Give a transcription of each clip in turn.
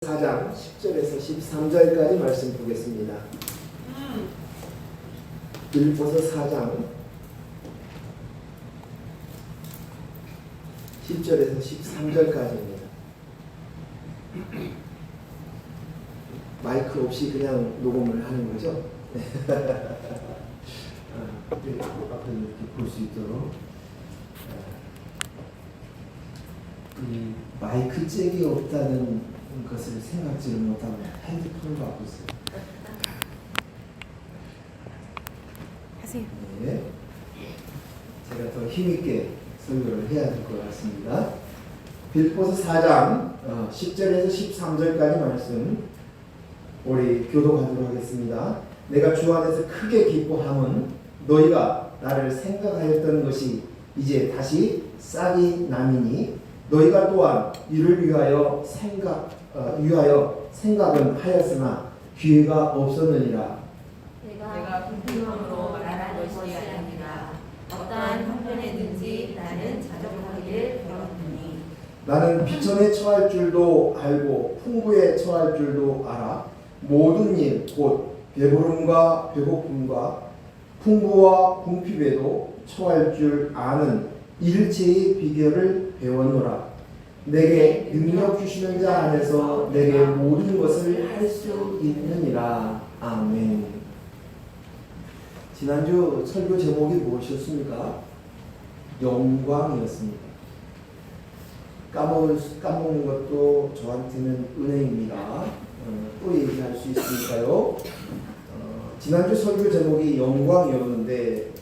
4장 10절에서 13절까지 말씀 보겠습니다. 빌립보서 4장 10절에서 13절까지입니다. 마이크 없이 그냥 녹음을 하는 거죠? 앞에 이렇게 볼 수 있도록 이 마이크 잭이 없다는 것을 생각지를 못하고 핸드폰을 갖고 있어요. 하세요. 네. 제가 더 힘있게 설교를 해야 될 것 같습니다. 빌립보서 4장 10절에서 13절까지 말씀 우리 교독하도록 하겠습니다. 내가 주 안에서 크게 기뻐함은 너희가 나를 생각하였던 것이 이제 다시 싹이 나미니 너희가 또한 이를 위하여 생각은 하였으나 기회가 없었느니라. 내가 공평함으로 말하는 것이 아니라 어떠한 형편에든지 나는 자족하기를 배웠느니 나는 비천에 처할 줄도 알고 풍부에 처할 줄도 알아. 모든 일 곧 배부름과 배고픔과 풍부와 궁핍에도 처할 줄 아는 일체의 비결을 배웠노라. 내게 능력 주시는 자 안에서 내게 모든 것을 할 수 있느니라. 아멘. 지난주 설교 제목이 무엇이었습니까? 영광이었습니다. 까먹는 것도 저한테는 은혜입니다. 또 얘기할 수 있으니까요. 지난주 설교 제목이 영광이었는데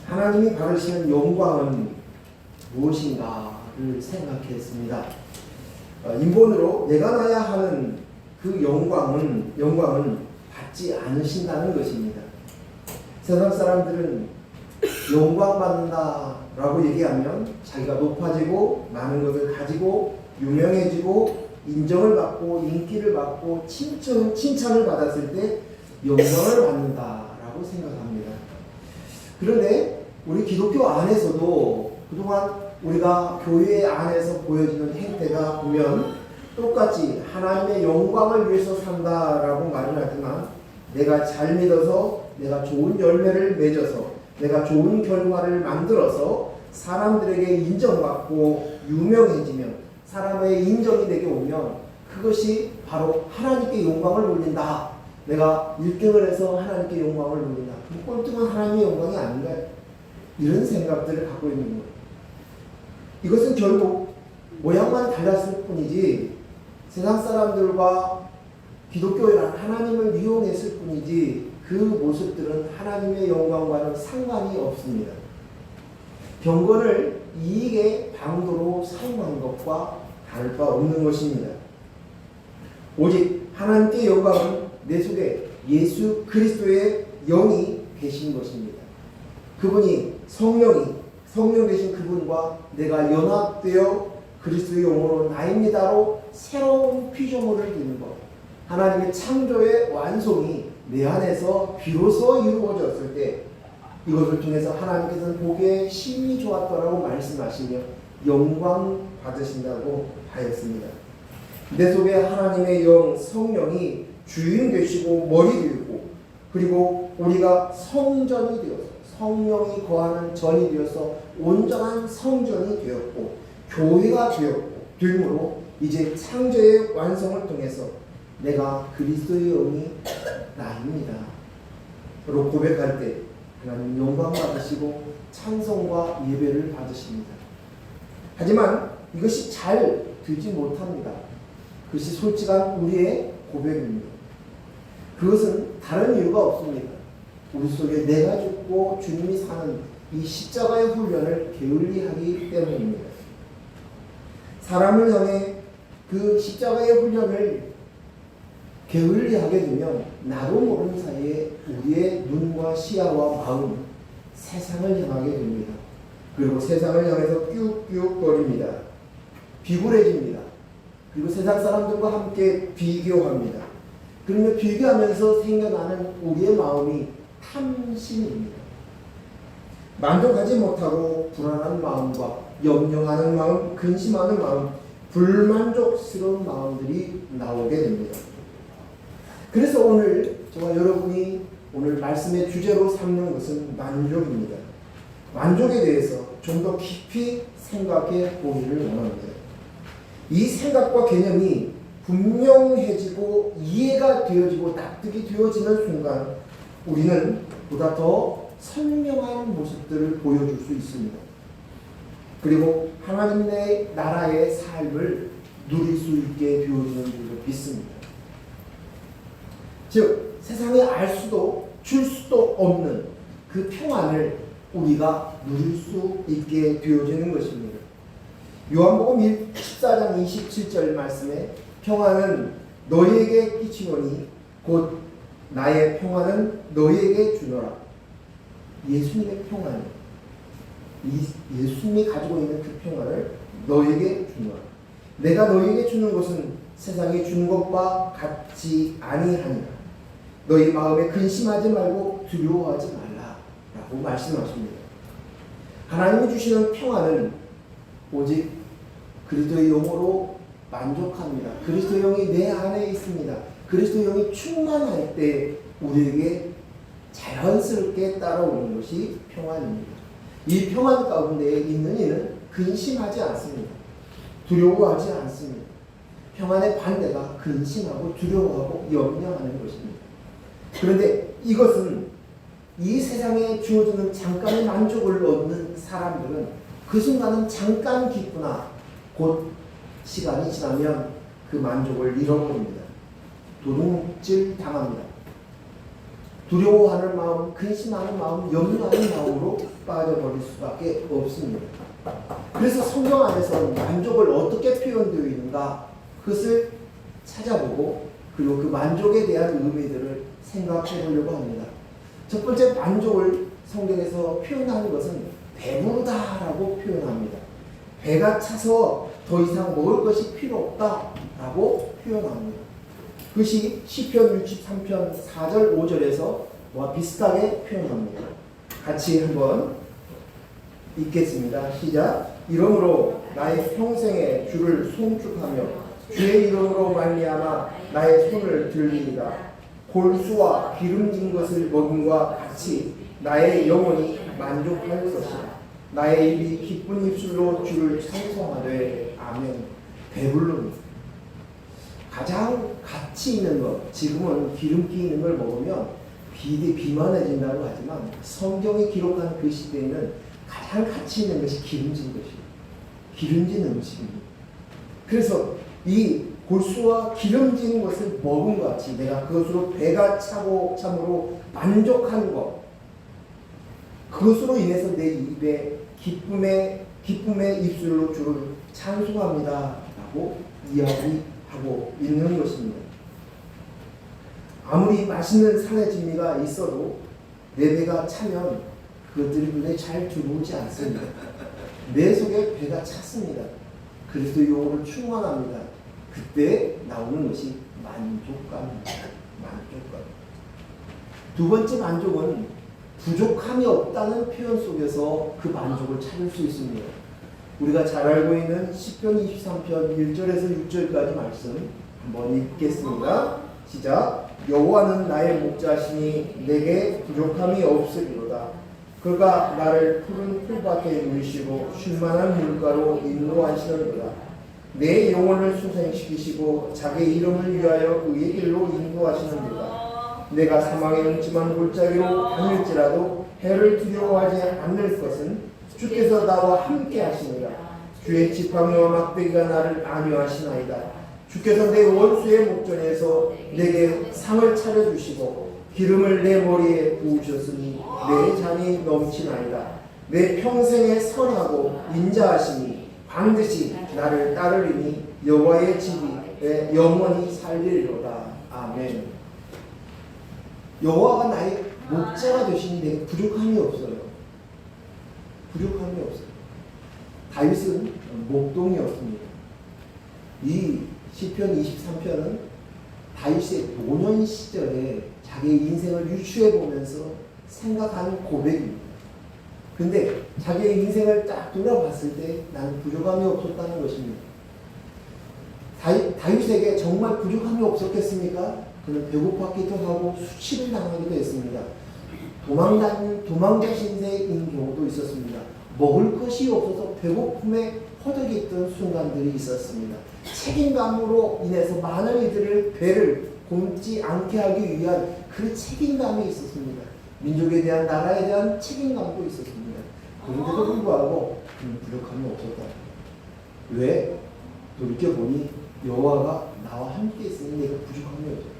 하나님이 받으시는 영광은 무엇인가를 생각했습니다. 인본으로 내가 나야 하는 그 영광은 받지 않으신다는 것입니다. 세상 사람들은 영광 받는다라고 얘기하면 자기가 높아지고 많은 것을 가지고 유명해지고 인정을 받고 인기를 받고 칭찬을 받았을 때 영광을 받는다라고 생각합니다. 그런데 우리 기독교 안에서도 그동안 우리가 교회 안에서 보여지는 행태가 보면 똑같이 하나님의 영광을 위해서 산다라고 말을 하지만 내가 잘 믿어서 내가 좋은 열매를 맺어서 내가 좋은 결과를 만들어서 사람들에게 인정받고 유명해지면 사람의 인정이 내게 오면 그것이 바로 하나님께 영광을 돌린다. 내가 1등을 해서 하나님께 영광을 돌린다. 그 꼴등은 하나님의 영광이 아닌가? 이런 생각들을 갖고 있는 거예요. 이것은 결국 모양만 달랐을 뿐이지 세상 사람들과 기독교라는 하나님을 이용했을 뿐이지 그 모습들은 하나님의 영광과는 상관이 없습니다. 경건을 이익의 방도로 사용한 것과 다를 바 없는 것입니다. 오직 하나님께 영광은 내 속에 예수 그리스도의 영이 계신 것입니다. 그분이 성령 되신 그분과 내가 연합되어 그리스도의 영으로 나입니다로 새로운 피조물을 이루는 것. 하나님의 창조의 완성이 내 안에서 비로소 이루어졌을 때 이것을 통해서 하나님께서는 보기에 심히 좋았더라고 말씀하시며 영광 받으신다고 하였습니다. 내 속에 하나님의 영 성령이 주인 되시고 머리 되고 그리고 우리가 성전이 되어서 성령이 거하는 전이 되어서 온전한 성전이 되었고 교회가 되므로 이제 창조의 완성을 통해서 내가 그리스도의 영이 나입니다. 그리고 고백할 때 하나님 영광 받으시고 찬송과 예배를 받으십니다. 하지만 이것이 잘 되지 못합니다. 그것이 솔직한 우리의 고백입니다. 그것은 다른 이유가 없습니다. 우리 속에 내가 죽고 주님이 사는 이 십자가의 훈련을 게을리하기 때문입니다. 사람을 향해 그 십자가의 훈련을 게을리하게 되면 나도 모르는 사이에 우리의 눈과 시야와 마음 세상을 향하게 됩니다. 그리고 세상을 향해서 뀨뀨거립니다. 비굴해집니다. 그리고 세상 사람들과 함께 비교합니다. 그러면 비교하면서 생겨나는 우리의 마음이 탐심입니다. 만족하지 못하고 불안한 마음과 염려하는 마음, 근심하는 마음, 불만족스러운 마음들이 나오게 됩니다. 그래서 오늘 저와 여러분이 오늘 말씀의 주제로 삼는 것은 만족입니다. 만족에 대해서 좀 더 깊이 생각해 보기를 원합니다. 이 생각과 개념이 분명해지고 이해가 되어지고 납득이 되어지는 순간 우리는 보다 더 선명한 모습들을 보여줄 수 있습니다. 그리고 하나님의 나라의 삶을 누릴 수 있게 되어지는 줄로 믿습니다. 즉 세상에 알 수도 줄 수도 없는 그 평안을 우리가 누릴 수 있게 되어지는 것입니다. 요한복음 14장 27절 말씀에 평안은 너희에게 끼치노니 곧 나의 평안은 너희에게 주노라. 예수님의 평안, 예수님이 가지고 있는 그 평안을 너희에게 주노라. 내가 너희에게 주는 것은 세상이 주는 것과 같지 아니하니라. 너희 마음에 근심하지 말고 두려워하지 말라라고 말씀하십니다. 하나님이 주시는 평안은 오직 그리스도의 영으로 만족합니다. 그리스도의 영이 내 안에 있습니다. 그리스도의 영이 충만할 때 우리에게 자연스럽게 따라오는 것이 평안입니다. 이 평안 가운데 있는 이는 근심하지 않습니다. 두려워하지 않습니다. 평안의 반대가 근심하고 두려워하고 염려하는 것입니다. 그런데 이것은 이 세상에 주어지는 잠깐의 만족을 얻는 사람들은 그 순간은 잠깐 기쁘나 곧 시간이 지나면 그 만족을 잃어버립니다. 도둑질 당합니다. 두려워하는 마음, 근심하는 마음, 염려하는 마음으로 빠져버릴 수밖에 없습니다. 그래서 성경 안에서 만족을 어떻게 표현되어 있는가 그것을 찾아보고 그리고 그 만족에 대한 의미들을 생각해 보려고 합니다. 첫 번째 만족을 성경에서 표현하는 것은 배부르다라고 표현합니다. 배가 차서 더 이상 먹을 것이 필요 없다라고 표현합니다. 그것이 시편 63편 4절 5절에서와 비슷하게 표현합니다. 같이 한번 읽겠습니다. 시작. 이러므로 나의 평생에 주를 송축하며 주의 이름으로 말미암아 나의 손을 들리이다. 골수와 기름진 것을 먹음과 같이 나의 영혼이 만족할 것이다. 나의 입이 기쁜 입술로 주를 찬송하되 아멘. 배불릅니다. 가장 가치 있는 것, 지금은 기름기 있는 걸 먹으면 비만해진다고 하지만 성경이 기록한 그 시대에는 가장 가치 있는 것이 기름진 것이에요. 기름진 음식입니다. 그래서 이 골수와 기름진 것을 먹은 것 같이 내가 그것으로 배가 차고 참으로 만족한 것, 그것으로 인해서 내 입에 기쁨의 입술로 주를 찬송합니다 라고 이야기하고 있는 것입니다. 아무리 맛있는 산의 진미가 있어도 내 배가 차면 그것들이 눈에 잘 들어오지 않습니다. 내 속에 배가 찼습니다. 그리스도의 영혼을 충만합니다. 그때 나오는 것이 만족감입니다. 만족감. 두 번째 만족은 부족함이 없다는 표현 속에서 그 만족을 찾을 수 있습니다. 우리가 잘 알고 있는 시편 23편 1절에서 6절까지 말씀 한번 읽겠습니다. 시작. 여호와는 나의 목자시니 내게 부족함이 없으리로다. 그가 나를 푸른 풀밭에 누이시고 쉴만한 물가로 인도하시는도다. 내 영혼을 수생시키시고 자기 이름을 위하여 의의 길로 인도하시는도다. 내가 사망의 음침한 골짜기로 다닐지라도 해를 두려워하지 않을 것은 주께서 나와 함께 하시니라. 주의 지팡이와 막대기가 나를 안위하시나이다. 주께서 내 원수의 목전에서 내게 상을 차려주시고 기름을 내 머리에 부으셨으니 내 잔이 넘치나이다. 내 평생에 선하고 인자하시니 반드시 나를 따르리니 여호와의 집이 영원히 살리리로다. 아멘. 여호와가 나의 목자가 되시니 내게 부족함이 없어요. 부족함이 없어요. 다윗은 목동이었습니다. 이 시편 23편은 다윗의 노년 시절에 자기의 인생을 유추해 보면서 생각하는 고백입니다. 근데 자기의 인생을 딱 돌아봤을 때 나는 부족함이 없었다는 것입니다. 다윗에게 정말 부족함이 없었겠습니까? 그는 배고팠기도 하고 수치를 당하기도 했습니다. 도망자 신세인 경우도 있었습니다. 먹을 것이 없어서 배고픔에 허덕였던 순간들이 있었습니다. 책임감으로 인해서 많은 이들을 배를 굶지 않게 하기 위한 그 책임감이 있었습니다. 민족에 대한 나라에 대한 책임감도 있었습니다. 그런데도 불구하고 그는 부족함이 없었다. 왜? 돌이켜보니 여호와가 나와 함께 있으니 내가 부족함이 없었다.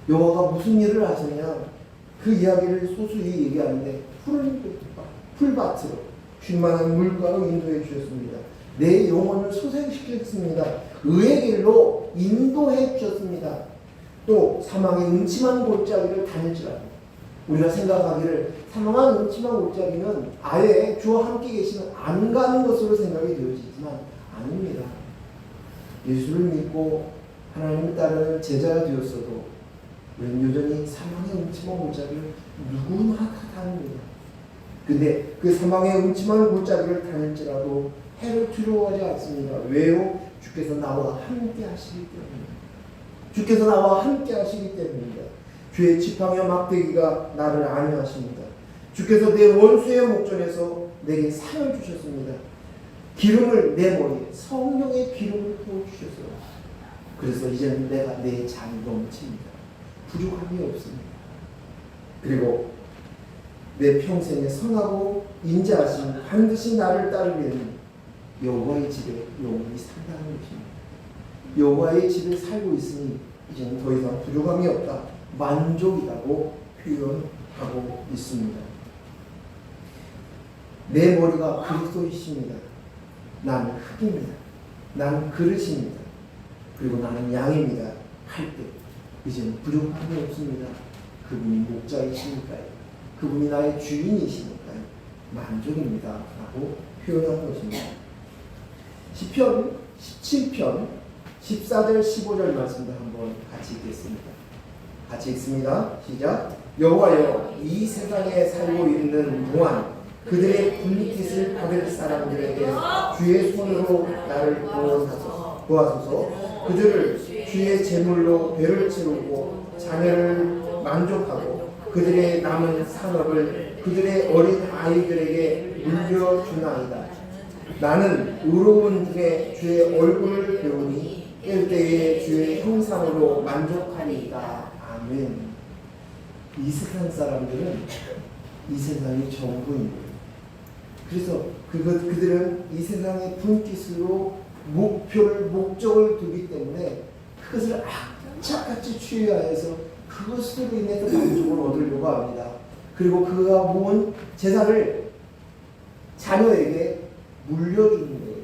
여호와가 무슨 일을 하셨냐? 그 이야기를 소수히 얘기하는데 풀밭으로 쉴만한 물가로 인도해 주셨습니다. 내 영혼을 소생시켰습니다. 의의 길로 인도해 주셨습니다. 또 사망의 음침한 골짜기를 다닐지라도 우리가 생각하기를 사망한 음침한 골짜기는 아예 주와 함께 계시면 안 가는 것으로 생각이 되어지지만 아닙니다. 예수를 믿고 하나님을 따르는 제자가 되었어도 우리는 여전히 사망의 음침한 골짜기를 누구나 다 다닙니다. 근데 그 사망의 음침한 골짜기를 다닐지라도 해를 두려워하지 않습니다. 왜요? 주께서 나와 함께 하시기 때문입니다. 주께서 나와 함께 하시기 때문입니다. 주의 지팡이와 막대기가 나를 안위하십니다. 주께서 내 원수의 목전에서 내게 상을 주셨습니다. 기름을 내 머리에 성령의 기름을 부어주셨어요. 그래서 이제는 내가 내 잔이 넘칩니다. 부족함이 없습니다. 그리고 내 평생에 선하고 인자하신 반드시 나를 따르려는 여호와의 집에 영원히 산다는 것입니다. 여호와의 집에 살고 있으니 이제는 더 이상 부족함이 없다. 만족이라고 표현하고 있습니다. 내 머리가 그리스도이십니다. 나는 흙입니다. 나는 그릇입니다. 그리고 나는 양입니다. 할 때 이제는 부족함이 없습니다. 그분이 목자이시니까요. 그분이 나의 주인이시니까요. 만족입니다. 라고 표현한 것입니다. 시편 17편 14절 15절 말씀도 한번 같이 읽겠습니다. 같이 읽습니다. 시작. 여호와여 이 세상에 살고 있는 동안 그들의 불빛을 받을 사람들에게 주의 손으로 나를 도와소서. 그들을 주의 제물로 배를 채우고 자녀를 만족하고 그들의 남은 산업을 그들의 어린 아이들에게 물려주나이다. 나는 의로운 중에 주의 얼굴을 배우니 깰 때에 주의 형상으로 만족하리이다. 아멘. 이 세상 사람들은 이 세상이 전부입니다. 그래서 그들은 이 세상의 분깃으로 목적을 두기 때문에 그것을 악착같이 취하여서 그것으로 인해서 만족을 얻으려고 합니다. 그리고 그가 모은 재산을 자녀에게 물려주는 거예요.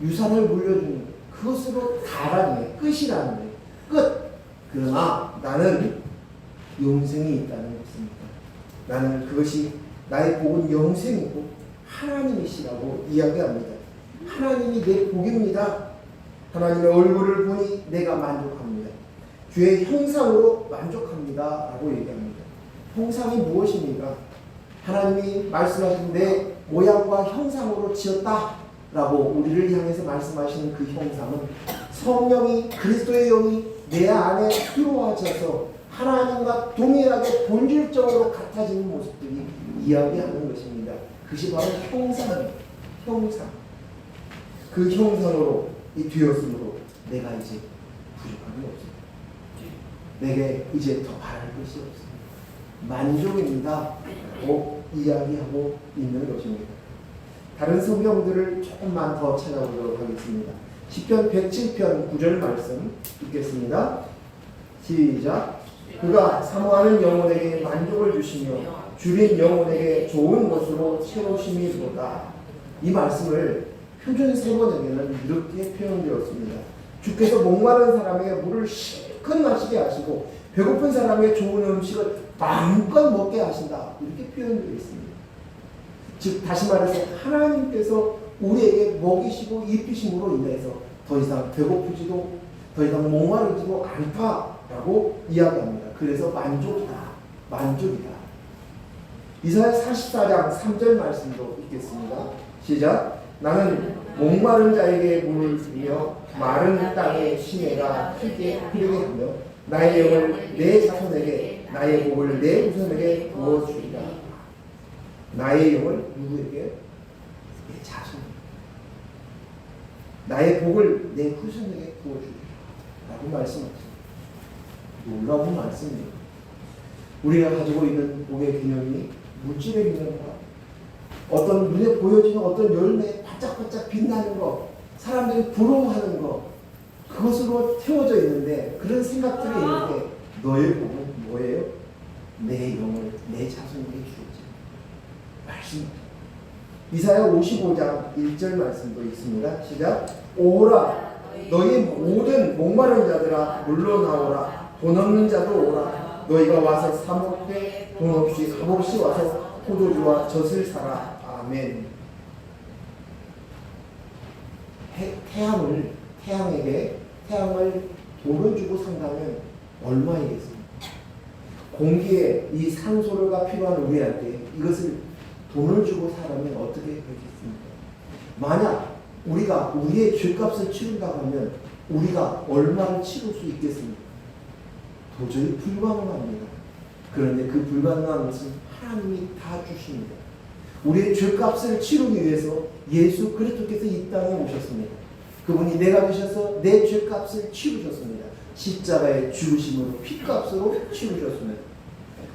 유산을 물려주는 거예요. 그것으로 다라는 거예요. 끝이라는 거예요. 끝! 그러나 나는 영생이 있다는 것입니다. 나는 그것이 나의 복은 영생이고 하나님이시라고 이야기합니다. 하나님이 내 복입니다. 하나님의 얼굴을 보니 내가 만족합니다. 주의 형상으로 만족합니다. 라고 얘기합니다. 형상이 무엇입니까? 하나님이 말씀하신 내 모양과 형상으로 지었다 라고 우리를 향해서 말씀하시는 그 형상은 성령이 그리스도의 영이 내 안에 들어와져서 하나님과 동일하게 본질적으로 같아지는 모습들이 이야기하는 것입니다. 그것이 바로 형상이에요. 형상. 그 형상으로 되었으므로 내가 이제 부족함이 없습니다. 내게 이제 더 바랄 것이 없습니다. 만족입니다. 라고 이야기하고 있는 것입니다. 다른 성경들을 조금만 더 찾아보도록 하겠습니다. 시편 107편 9절 말씀 읽겠습니다. 시작. 그가 사모하는 영혼에게 만족을 주시며 줄인 영혼에게 좋은 것으로 채우심이로다. 이 말씀을 표준 세번역에는 이렇게 표현되었습니다. 주께서 목마른 사람에게 물을 실컷 마시게 하시고 배고픈 사람에게 좋은 음식을 마음껏 먹게 하신다. 이렇게 표현되어 있습니다. 즉 다시 말해서 하나님께서 우리에게 먹이시고 입히심으로 인해서 더 이상 배고프지도 더 이상 목마르지도 않다라고 이야기합니다. 그래서 만족이다. 만족이다. 이사야 44장 3절 말씀도 읽겠습니다. 시작. 나는 목마른 자에게 물을 주며 마른 땅에 시내가 크게 흐르게 하며 나의 영을 내 자손에게 나의 복을 내 후손에게 부어주리라. 나의 영을 누구에게? 내 자손. 나의 복을 내 후손에게 부어주리라 라고 말씀하십니다. 놀라운 말씀입니다. 우리가 가지고 있는 복의 균형이 물질의 균형과 어떤 눈에 보여지는 어떤 열매 반짝반짝 빛나는 거, 사람들이 부러워하는 거, 그것으로 태워져 있는데 그런 생각들이 있는데 너의 복은 뭐예요? 내 영을 내 자손에게 주었지. 말씀입니다. 이사야 55장 1절 말씀도 있습니다. 시작. 오라 너희 모든 목마른 자들아 물러나오라. 돈 없는 자도 오라. 너희가 와서 사 먹되 돈 없이 값없이 와서 포도주와 젖을 사라. 아멘. 태양을 돈을 주고 산다면 얼마이겠습니까? 공기에 이 산소가 필요한 우리한테 이것을 돈을 주고 사라면 어떻게 하겠습니까? 만약 우리가 우리의 죗값을 치른다고 하면 우리가 얼마를 치를 수 있겠습니까? 도저히 불가능합니다. 그런데 그 불가능한 것은 하나님이 다 주십니다. 우리의 죗값을 치르기 위해서 예수 그리스도께서 이 땅에 오셨습니다. 그분이 내가 되셔서 내 죗값을 치르셨습니다. 십자가의 죽으심으로 피값으로 치르셨습니다.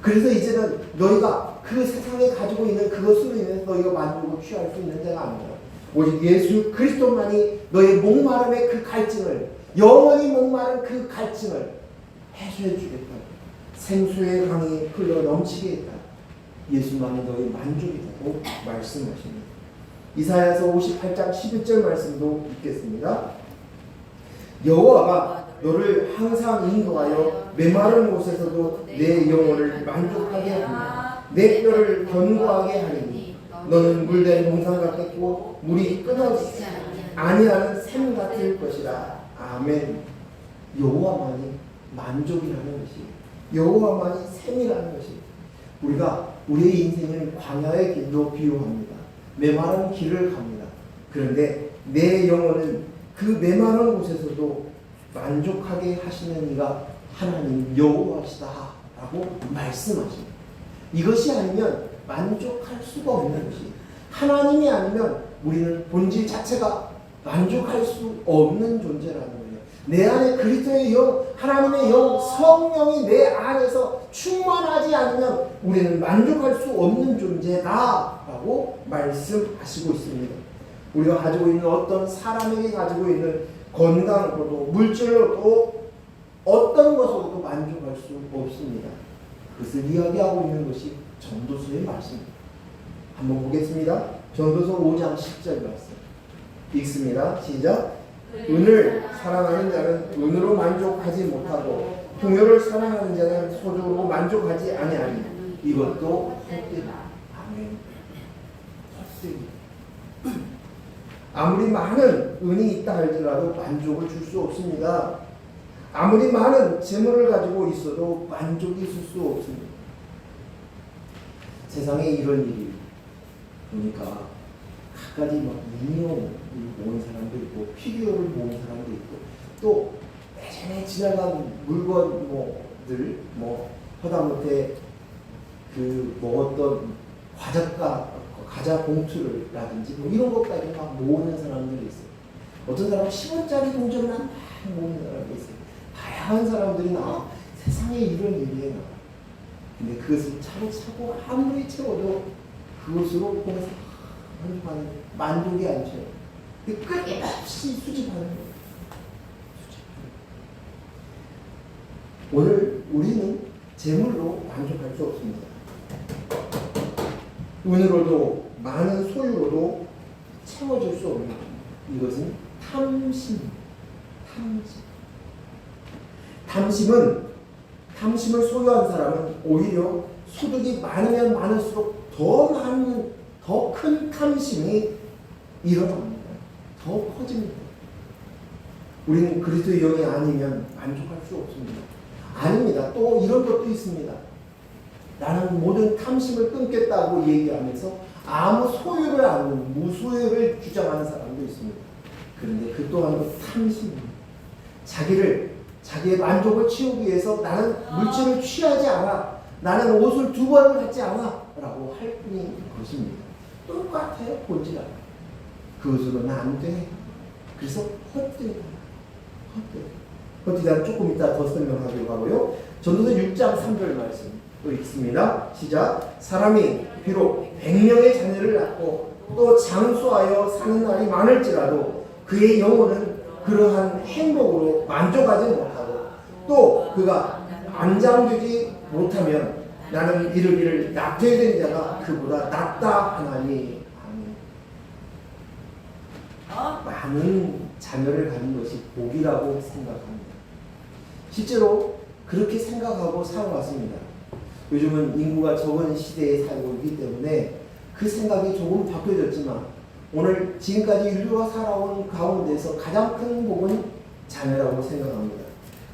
그래서 이제는 너희가 그 세상에 가지고 있는 그것으로 인해서 너희가 만족을 취할 수 있는 자가 아니라 오직 예수 그리스도만이 너의 목마름의 그 갈증을, 영원히 목마른 그 갈증을 해소해 주겠다. 생수의 강이 흘러 넘치게 했다. 예수만이 너의 만족이라고 말씀하십니다. 이사야서 58장 11절 말씀도 읽겠습니다. 여호와가 너를 항상 인도하여 메마른 곳에서도 내 영혼을 만족하게 하며 내 뼈를 견고하게 하리니 너는 물된 동산 같겠고 물이 끊어지지 아니하는 샘 같을 것이라. 아멘. 여호와만이 만족이라는 것이, 여호와만이 샘이라는 것이, 우리가 우리의 인생을 광야의 길로 비유합니다. 메마른 길을 갑니다. 그런데 내 영혼은 그 메마른 곳에서도 만족하게 하시는 이가 하나님 여호와시다 라고 말씀하십니다. 이것이 아니면 만족할 수가 없는 것이, 하나님이 아니면 우리는 본질 자체가 만족할 수 없는 존재라는 거예요. 내 안에 그리스도의 영, 하나님의 영, 성령이 내 안에서 충만하지 않으면 우리는 만족할 수 없는 존재다라고 말씀하시고 있습니다. 우리가 가지고 있는 어떤 사람에게 가지고 있는 건강으로도 물질로도 어떤 것으로도 만족할 수 없습니다. 그것을 이야기하고 있는 것이 전도서의 말씀입니다. 한번 보겠습니다. 전도서 5장 10절 말씀 읽습니다. 시작. 은을 사랑하는 자는 은으로 만족하지 못하고 풍요를 사랑하는 자는 소주로 만족하지 아니하니 이것도 헛되다. 아멘. 헛되다. 아무리 많은 은이 있다 할지라도 만족을 줄 수 없습니다. 아무리 많은 재물을 가지고 있어도 만족이 있을 수 없습니다. 세상에 이런 일이 보니까 각가지 막 인형을 모은 사람도 있고 피규어를 모은 사람도 있고 또 예전에 지나간 물건들 하다못해 그 먹었던 과자 봉투를라든지 이런 것까지 막 모으는 사람들이 있어요. 어떤 사람은 10원짜리 동전만 막 모으는 사람이 있어요. 다양한 사람들이 나와. 세상에 이런 일이 나와. 근데 그것을 차고 아무리 채워도 그것으로 보면서 만족이 안 쳐요. 끊임없이 수집하는 거예요. 오늘 우리는 재물로 만족할 수 없습니다. 은으로도 많은 소유로도 채워줄 수 없는 이것은 탐심을 소유한 사람은 오히려 소득이 많으면 많을수록 더 큰 탐심이 일어납니다. 더 커집니다. 우리는 그리스도의 영이 아니면 만족할 수 없습니다. 아닙니다. 또 이런 것도 있습니다. 나는 모든 탐심을 끊겠다고 얘기하면서 아무 소유를 않는 무소유를 주장하는 사람도 있습니다. 그런데 그 또한 탐심입니다. 자기의 만족을 채우기 위해서 나는 물질을 취하지 않아. 나는 옷을 2벌을 갖지 않아. 라고 할 뿐인 것입니다. 똑같아요. 본질은. 그것으로는 안 돼. 그래서 헛되다. 헛되다. 조금 이따 더 설명하려고 하고요. 전도서 6장 3절 말씀 또 읽습니다. 시작. 사람이 비록 100명의 자녀를 낳고 또 장수하여 사는 날이 많을지라도 그의 영혼은 그러한 행복으로 만족하지 못하고 또 그가 안장되지 못하면 나는 이르기를 낙태된 자가 그보다 낫다 하나니. 많은 자녀를 가진 것이 복이라고 생각합니다. 실제로 그렇게 생각하고 살아왔습니다. 요즘은 인구가 적은 시대에 살고 있기 때문에 그 생각이 조금 바뀌어졌지만 오늘 지금까지 인류가 살아온 가운데서 가장 큰 복은 자녀라고 생각합니다.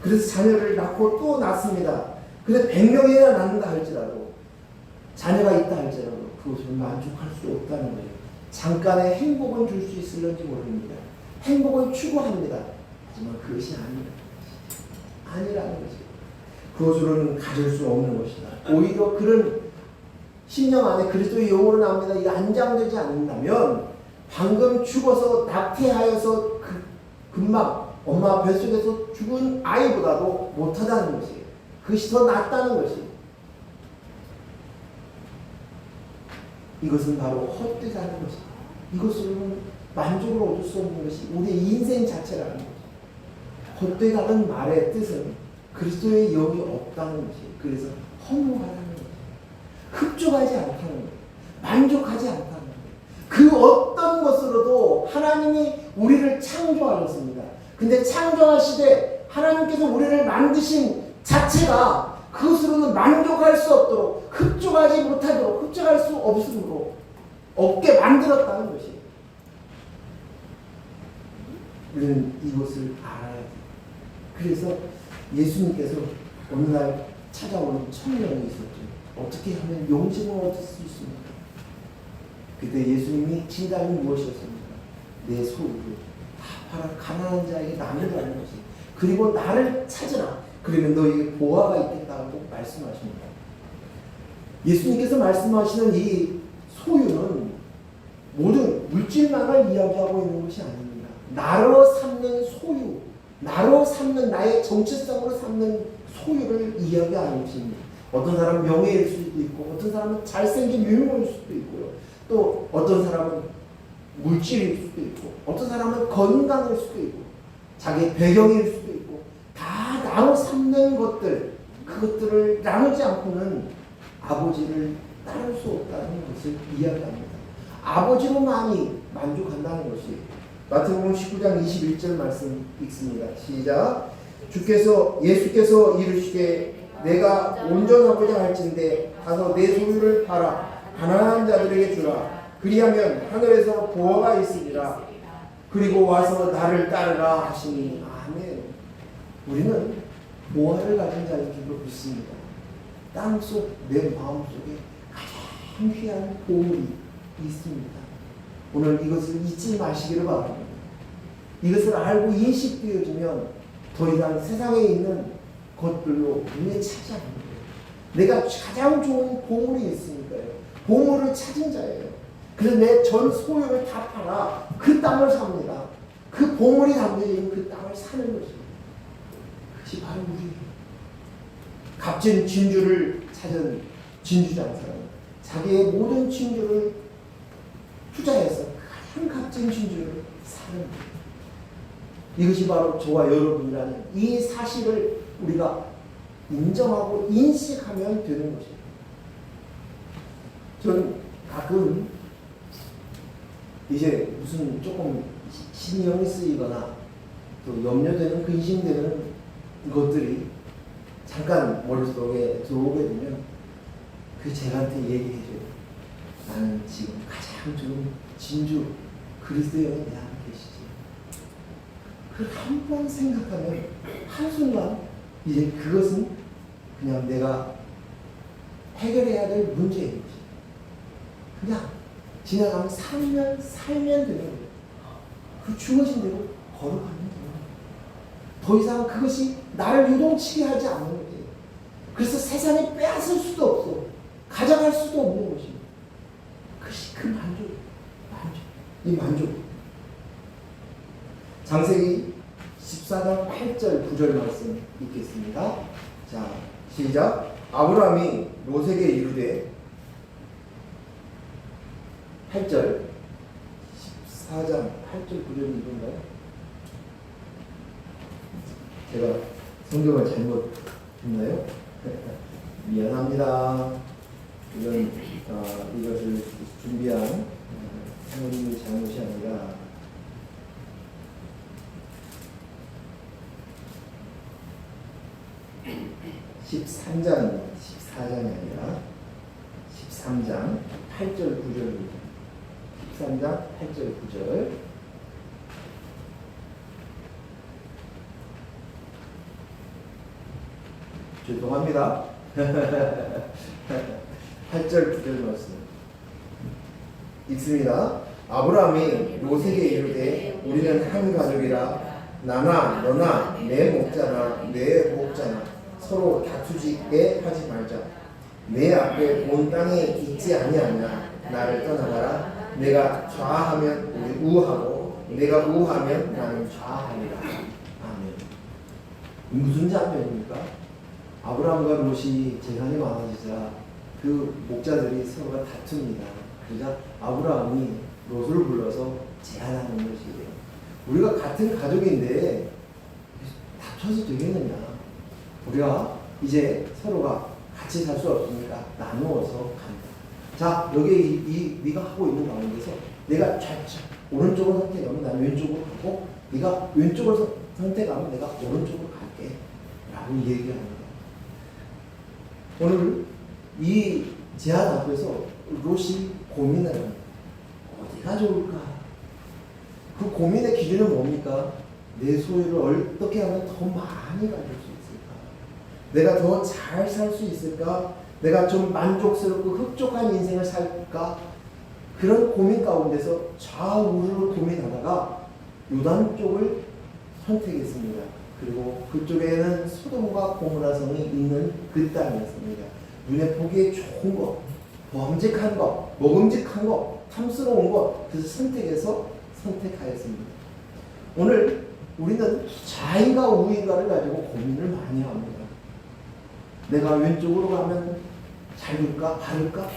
그래서 자녀를 낳고 또 낳습니다. 근데 100명이나 낳는다 할지라도 자녀가 있다 할지라도 그것을 만족할 수 없다는 거예요. 잠깐의 행복은 줄 수 있을런지 모릅니다. 행복을 추구합니다. 하지만 그것이 아니라는 것이죠. 그것으로는 가질 수 없는 것이다. 오히려 그런 심령 안에 그리스도의 영으로 나옵니다. 이 안장되지 않는다면 방금 죽어서 낙태하여서 금방 엄마 뱃속에서 죽은 아이보다도 못하다는 것이에요. 그것이 더 낫다는 것이에요. 이것은 바로 헛되다는 것입니다. 이것으로는 만족을 얻을 수 없는 것이 우리의 인생 자체라는 거죠. 헛되다는 말의 뜻은 그리스도의 영이 없다는 것이에요. 그래서 허무하다는 거죠. 흡족하지 않다는 거예요. 만족하지 않다는 거예요. 그 어떤 것으로도 하나님이 우리를 창조하셨습니다. 근데 창조하시되 하나님께서 우리를 만드신 자체가 그것으로는 만족할 수 없도록 흡족하지 못하도록 흡족할 수 없게 만들었다는 것이에요. 우리는 이것을 알아야 돼요. 그래서 예수님께서 어느 날 찾아오는 청년이 있었죠. 어떻게 하면 용심을 얻을 수 있습니까? 그때 예수님이 진단이 무엇이었습니까? 내 소유를 다 팔아 가난한 자에게 나누라는 것이. 그리고 나를 찾으라. 그러면 너에게 보화가 있겠다고 말씀하십니다. 예수님께서 말씀하시는 이 소유는 모든 물질만을 이야기하고 있는 것이 아닙니다. 나로 삼는 소유, 나로 삼는 나의 정체성으로 삼는 소유를 이야기하는 것입니다. 어떤 사람은 명예일 수도 있고 어떤 사람은 잘생긴 유명일 수도 있고요. 또 어떤 사람은 물질일 수도 있고 어떤 사람은 건강일 수도 있고 자기 배경일 수도 있고 다 나로 삼는 것들 그것들을 나누지 않고는 아버지를 따를 수 없다는 것을 이야기합니다. 아버지로만이 만족한다는 것이 마태복음 19장 21절 말씀 읽습니다. 시작. 예수께서 이르시되 내가 온전하고자 할진대 가서 내 소유를 팔아 가난한 자들에게 주라. 그리하면 하늘에서 보화가 있으리라. 그리고 와서 나를 따르라 하시니. 아멘. 우리는 보화를 가진 자인 줄로 믿습니다. 땅속 내 마음속에 가장 귀한 보물이 있습니다. 오늘 이것을 잊지 마시기를 바랍니다. 이것을 알고 인식되어지면 더 이상 세상에 있는 것들로 눈에 차지 않는 거예요. 내가 가장 좋은 보물이 있으니까요. 보물을 찾은 자예요. 그래서 내 전 소유를 다 팔아 그 땅을 삽니다. 그 보물이 담겨져 있는 그 땅을 사는 것입니다. 그것이 바로 우리예요. 값진 진주를 찾은 진주장사는 자기의 모든 진주를 투자해서 가장 값진 진주를 사는 거예요. 이것이 바로 저와 여러분이라는 이 사실을 우리가 인정하고 인식하면 되는 것입니다. 저는 가끔 이제 무슨 조금 신경이 쓰이거나 또 염려되는 근심되는 것들이 잠깐 머릿속에 들어오게 되면 그 제가한테 얘기해줘요. 나는 지금 가장 좋은 진주 그리스도의 영이 내 안에 계시지. 그걸 한 번 생각하면 한순간 이제 그것은 그냥 내가 해결해야 될 문제인 거지. 그냥 지나가면 살면 되는 거예요. 그 주어진 대로 걸어가는 거예요. 더 이상 그것이 나를 요동치게 하지 않는 거예요. 그래서 세상에 빼앗을 수도 없고 가져갈 수도 없는 것입니다. 그것이 그 이 만족. 창세기 14장 8절 9절 말씀 읽겠습니다. 자, 시작. 아브라함이 롯에게 이르되 8절 14장 8절 9절 읽은가요? 제가 성경을 잘못 했나요? 미안합니다. 이것을 준비한 사모님의 잘못이 아니라 13장입니다. 14장이 아니라 13장 8절 9절입니다. 13장 8절 9절. 죄송합니다. 8절 9절 말씀 읽습니다. 아브라함이 롯에게 이르되 우리는 한 가족이라 나나 너나 내 목자나 내 목자나 서로 다투지게 하지 말자. 내 앞에 온 땅에 있지 아니하냐. 나를 떠나가라. 내가 좌하면 우하고 내가 우하면 나는 좌하리라. 아멘. 무슨 장면입니까? 아브라함과 롯이 재산이 많아지자 그 목자들이 서로가 다툽니다. 그러자 아브라함이 롯을 불러서 제안하는 것이에요. 우리가 같은 가족인데 다퉈서 되겠느냐? 우리가 이제 서로가 같이 살 수 없으니까 나누어서 간다. 자, 여기 네가 하고 있는 가운데서 내가 오른쪽을 선택하면 난 왼쪽으로 가고 네가 왼쪽을 선택하면 내가 오른쪽으로 갈게 라고 얘기합니다. 오늘 이 제안 앞에서 롯이 고민을 합니다. 어디가 좋을까? 그 고민의 기준은 뭡니까? 내 소유를 어떻게 하면 더 많이 가질 수 있을까? 내가 더 잘 살 수 있을까? 내가 좀 만족스럽고 흡족한 인생을 살까? 그런 고민 가운데서 좌우를 고민하다가 요단 쪽을 선택했습니다. 그리고 그쪽에는 소돔과 고모라 성이 있는 그 땅이었습니다. 눈에 보기에 좋은 것, 범직한 것, 먹음직한 것, 탐스러운 것, 그래서 선택하였습니다. 오늘 우리는 좌인가 우인가를 가지고 고민을 많이 합니다. 내가 왼쪽으로 가면 잘 될까 바를까?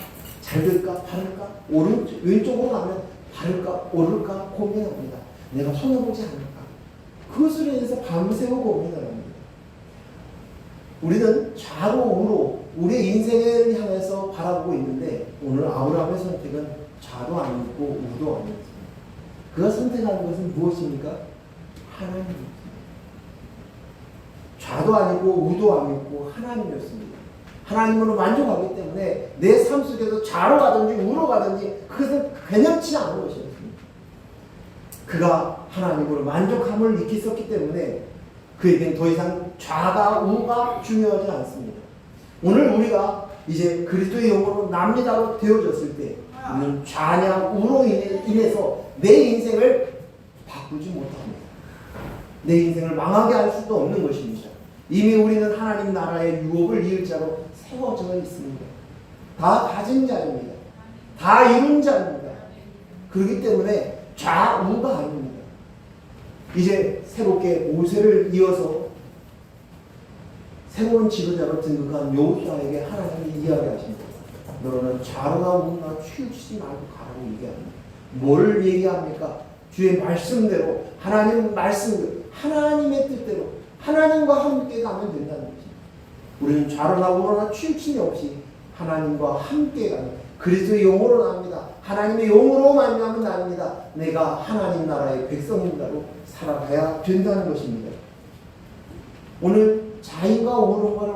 잘 될까 바를까? 왼쪽으로 가면 바를까 오를까 고민합니다. 내가 손해보지 않을까? 그것을 위해서 밤새워 고민을 합니다. 우리는 좌로 우로 우리의 인생을 향해서 바라보고 있는데 오늘 아브라함의 선택은 좌도 아니고 우도 아니었습니다. 그가 선택한 것은 무엇입니까? 하나님입니다. 좌도 아니고 우도 아니고 하나님이었습니다. 하나님으로 만족하기 때문에 내 삶 속에서 좌로 가든지 우로 가든지 그것은 개념치 않은 것이었습니다. 그가 하나님으로 만족함을 느꼈었기 때문에 그에겐 더 이상 좌가 우가 중요하지 않습니다. 오늘 우리가 이제 그리스도의 영으로 납니다로 되어졌을 때 우리는 좌냐 우로 인해서 내 인생을 바꾸지 못합니다. 내 인생을 망하게 할 수도 없는 것입니다. 이미 우리는 하나님 나라의 유업을 이을 자로 세워져 있습니다. 다 가진 자입니다. 다 이룬 자입니다. 그렇기 때문에 좌우가 아닙니다. 이제 새롭게 모세를 이어서 새로운 지도자로 등극한 여호수아에게 하나님이 이야기하십니다. 너는 좌로나 우로나 치우치지 말고 가라고 얘기합니다. 뭘 얘기합니까? 주의 말씀대로 하나님 말씀대로 하나님의 뜻대로 하나님과 함께 가면 된다는 것입니다. 우리는 좌로나 우로나 치우침이 없이 하나님과 함께 가는 그리스도의 영으로 납니다. 하나님의 영으로 만나면 납니다. 내가 하나님 나라의 백성인가로 살아가야 된다는 것입니다. 오늘 자인과 우로인가를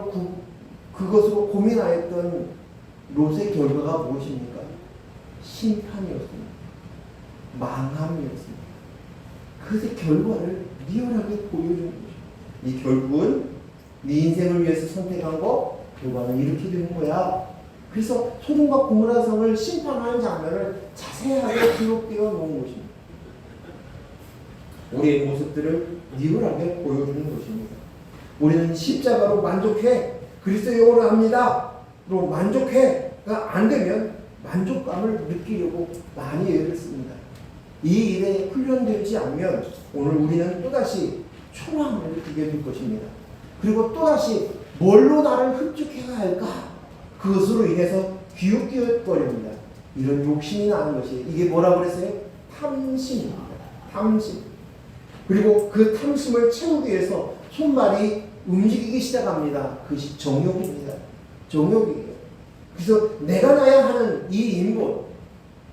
그것으로 고민하였던 롯의 결과가 무엇입니까? 심판이었습니다. 망함이었습니다. 그것의 결과를 리얼하게 보여주는 것입니다. 이 결국은 네 인생을 위해서 선택한 거 결과는 이렇게 되는 거야 그래서 소돔과 고모라 성을 심판하는 장면을 자세하게 기록되어 놓은 것입니다. 우리의 모습들을 리얼하게 보여주는 것입니다. 우리는 십자가로 만족해, 그리스도의 합니다 로 만족해가 안 되면 만족감을 느끼려고 많이 애를 씁니다. 이 일에 훈련되지 않으면 오늘 우리는 또다시 초라함을 느끼게 될 것입니다. 그리고 또다시 뭘로 나를 흡족해야 할까? 그것으로 인해서 기웃기웃거립니다. 이런 욕심이 나는 것이 이게 뭐라고 그랬어요? 탐심입니다. 탐심. 그리고 그 탐심을 채우기 위해서 손발이 움직이기 시작합니다. 그것이 정욕입니다. 정욕이에요. 그래서 내가 나야 하는 이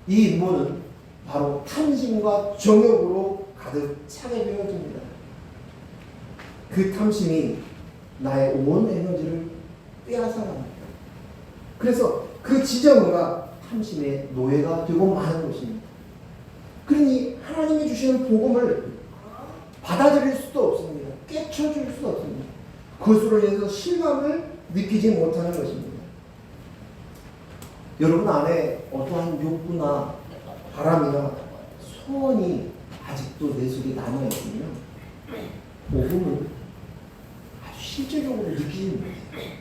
인본은 바로 탐심과 정욕으로 가득 차게 되어집니다. 그 탐심이 나의 온 에너지를 빼앗아갑니다. 그래서 그 지정과 탐심의 노예가 되고 마는 것입니다. 그러니 하나님이 주시는 복음을 받아들일 수도 없습니다. 깨쳐줄 수도 없습니다. 그것으로 인해서 실감을 느끼지 못하는 것입니다. 여러분 안에 어떠한 욕구나 바람이나 소원이 아직도 내 속에 남아있으면 복음을 아주 실제적으로 느끼지 못해요.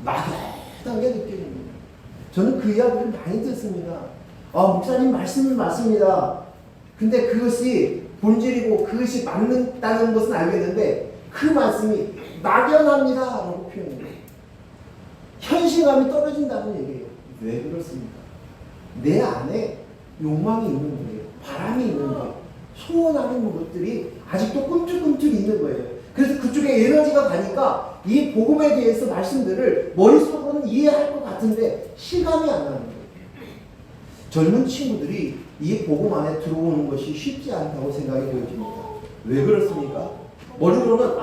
막연하게 느껴집니다. 저는 그 이야기를 많이 듣습니다. 목사님 말씀은 맞습니다. 근데 그것이 본질이고 그것이 맞는다는 것은 알겠는데 그 말씀이 막연합니다 라고 표현해요. 현실감이 떨어진다는 얘기예요. 왜 그렇습니까? 내 안에 욕망이 있는 거예요. 바람이 있는 거예요. 소원하는 것들이 아직도 꿈틀꿈틀 있는 거예요. 그래서 그쪽에 에너지가 가니까 이 복음에 대해서 말씀들을 머릿속으로는 이해할 것 같은데 실감이 안 나는 거예요. 젊은 친구들이 이 복음 안에 들어오는 것이 쉽지 않다고 생각이 되어집니다. 왜 그렇습니까? 머리로는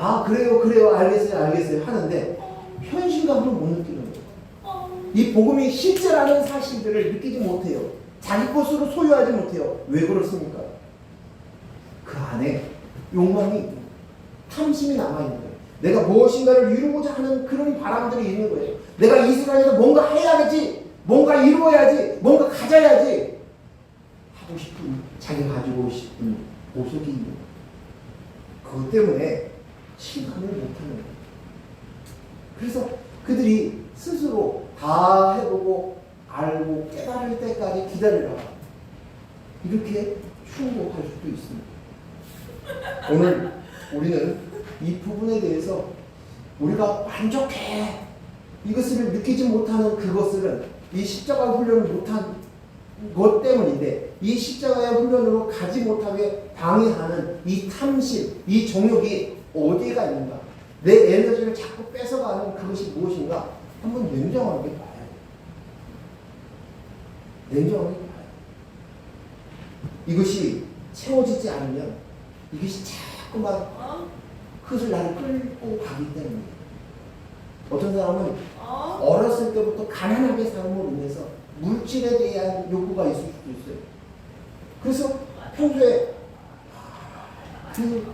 그래요 알겠어요 하는데 현실감을 못 느끼는 거예요. 이 복음이 실제라는 사실들을 느끼지 못해요. 자기 것으로 소유하지 못해요. 왜 그렇습니까? 그 안에 욕망이 있고 탐심이 남아있는 거예요. 내가 무엇인가를 이루고자 하는 그런 바람들이 있는 거예요. 내가 이 세상에서 뭔가 해야지, 뭔가 이루어야지, 뭔가 가져야지 하고 싶은, 자기가 가지고 싶은 보석이 있는 거예요. 그것 때문에 실감을 못하는 거예요. 그래서 그들이 스스로 다 해보고 알고 깨달을 때까지 기다리라. 이렇게 충고할 수도 있습니다. 오늘 우리는 이 부분에 대해서 우리가 만족해 이것을 느끼지 못하는 그것은 이 십자가 훈련을 못한 것 때문인데 이 십자가의 훈련으로 가지 못하게 방해하는 이 탐심, 이 정욕이 어디가 있는가? 내 에너지를 자꾸 뺏어가는 그것이 무엇인가? 한번 냉정하게 봐야 돼요. 냉정하게 봐야 돼요. 이것이 채워지지 않으면 이것이 자꾸만 그것을 나를 끌고 가기 때문에 어떤 사람은 어렸을 때부터 가난하게 삶으로 인해서 물질에 대한 욕구가 있을 수도 있어요. 그래서 평소에 그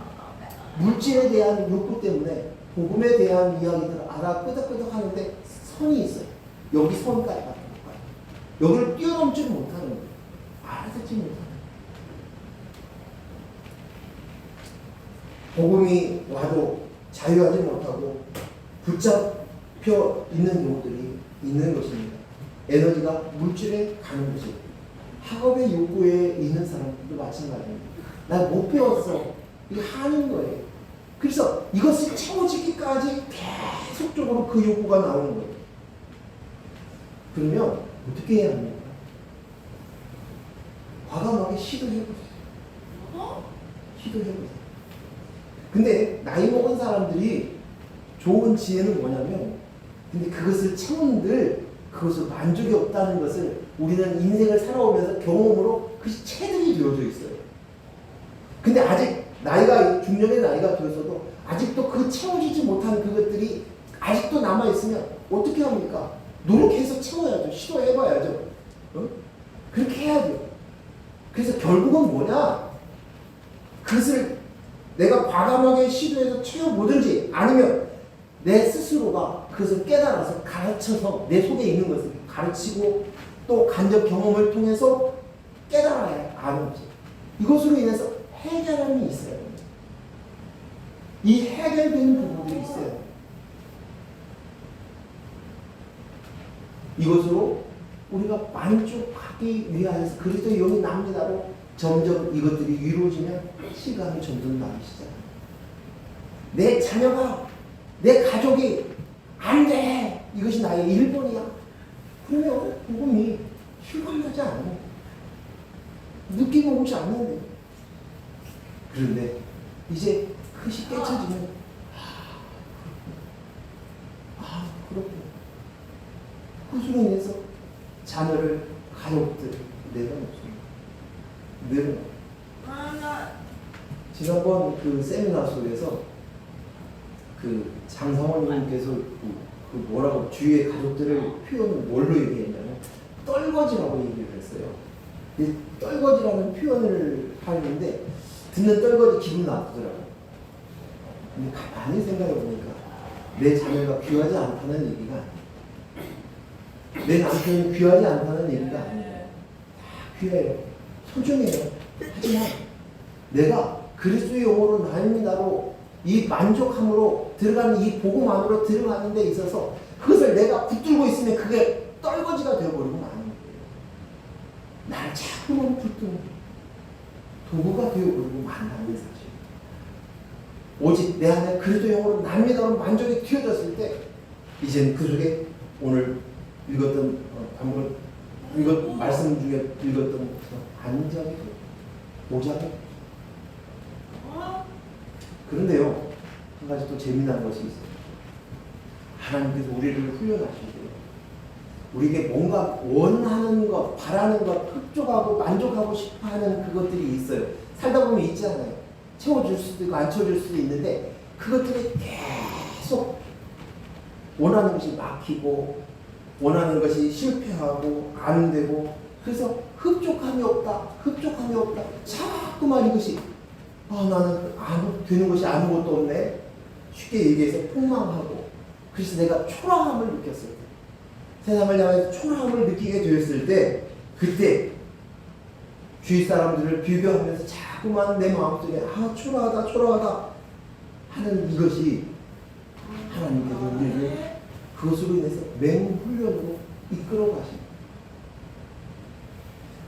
물질에 대한 욕구 때문에 복음에 대한 이야기들을 알아 끄덕끄덕 하는데 선이 있어요. 여기 선까지 가는 거예요. 여기를 뛰어넘지 못하는 거예요. 알아듣지 못하는 거예요. 복음이 와도 자유하지 못하고 붙잡혀 있는 경우들이 있는 것입니다. 에너지가 물질에 가는 것이고 학업의 욕구에 있는 사람들도 마찬가지입니다. 나 못 배웠어. 이게 한인 거예요. 그래서 이것이 채워지기까지 계속적으로 그 욕구가 나오는 거예요. 그러면 어떻게 해야 합니까? 과감하게 시도해보세요. 시도해보세요. 근데 나이 먹은 사람들이 좋은 지혜는 뭐냐면 근데 그것을 채운들 그것을 만족이 없다는 것을 우리는 인생을 살아오면서 경험으로 그것이 체득이 되어져 있어요. 근데 아직 나이가 중년의 나이가 들어서도 아직도 그 채워지지 못한 그것들이 아직도 남아있으면 어떻게 합니까? 노력해서 채워야죠. 시도해봐야죠. 그렇게 해야죠. 그래서 결국은 뭐냐? 그것을 내가 과감하게 시도해서 채워보든지 아니면 내 스스로가 그것을 깨달아서 가르쳐서 내 속에 있는 것을 가르치고 또 간접 경험을 통해서 깨달아야 아는 거죠. 이것으로 인해서 해결함이 있어요. 이 해결되는 부분들이 있어요. 이것으로 우리가 만족하기 위하여서 그리스도의 영이 납니다로 점점 이것들이 이루어지면 시간이 점점 나기 시작합니다. 내 자녀가, 내 가족이 안 돼! 이것이 나의 1번이야. 그러면 복음이 실감나지 않아요. 느끼고 오지 않는데. 그런데 이제 그것이 깨쳐지면 그렇구나. 그것으로 인해서 자녀를, 가족들 내려놓습니다. 지난번 그 세미나 속에서 그 장성원님께서 그 뭐라고 주위의 가족들을 표현을 뭘로 얘기했냐면 떨거지라고 얘기를 했어요. 이 떨거지라는 표현을 하는데 듣는 떨거지 기분 나쁘더라고요. 근데 가만히 생각해 보니까 내 자녀가 귀하지 않다는 얘기가 아니에요. 내 남편이 귀하지 않다는 얘기가 아니에요. 다 귀해요. 소중해요. 하지만 내가 그리스도의 영으로 나입니다로 이 만족함으로 들어가는 이 복음 안으로 들어가는 데 있어서 그것을 내가 붙들고 있으면 그게 떨거지가 되어버리고 마는 거예요. 나를 자꾸만 붙드는 도구가 되어버리고 만다는 사실. 오직 내 안에 그리스도의 영으로 나입니다로 만족이 튀어졌을 때 이제는 그 속에 오늘 읽었던 말씀 중에 읽었던 안정이 보장이. 그런데요, 한 가지 또 재미난 것이 있어요. 하나님께서 우리를 훈련하시고요. 우리에게 뭔가 원하는 것, 바라는 것, 흡족하고 만족하고 싶어하는 그것들이 있어요. 살다 보면 있지 않아요. 채워줄 수도 있고 안 채워줄 수도 있는데 그것들이 계속 원하는 것이 막히고 원하는 것이 실패하고 안 되고 그래서 흡족함이 없다. 자꾸만 이것이 나는 되는 것이 아무것도 없네. 쉽게 얘기해서 폭망하고 그래서 내가 초라함을 느꼈을 때 세상을 향해서 초라함을 느끼게 되었을 때 그때 주위 사람들을 비교하면서 자꾸만 내 마음속에 초라하다 하는 이것이 하나님께서 우리를 그것으로 인해서 맹훈련으로 이끌어 가십니다.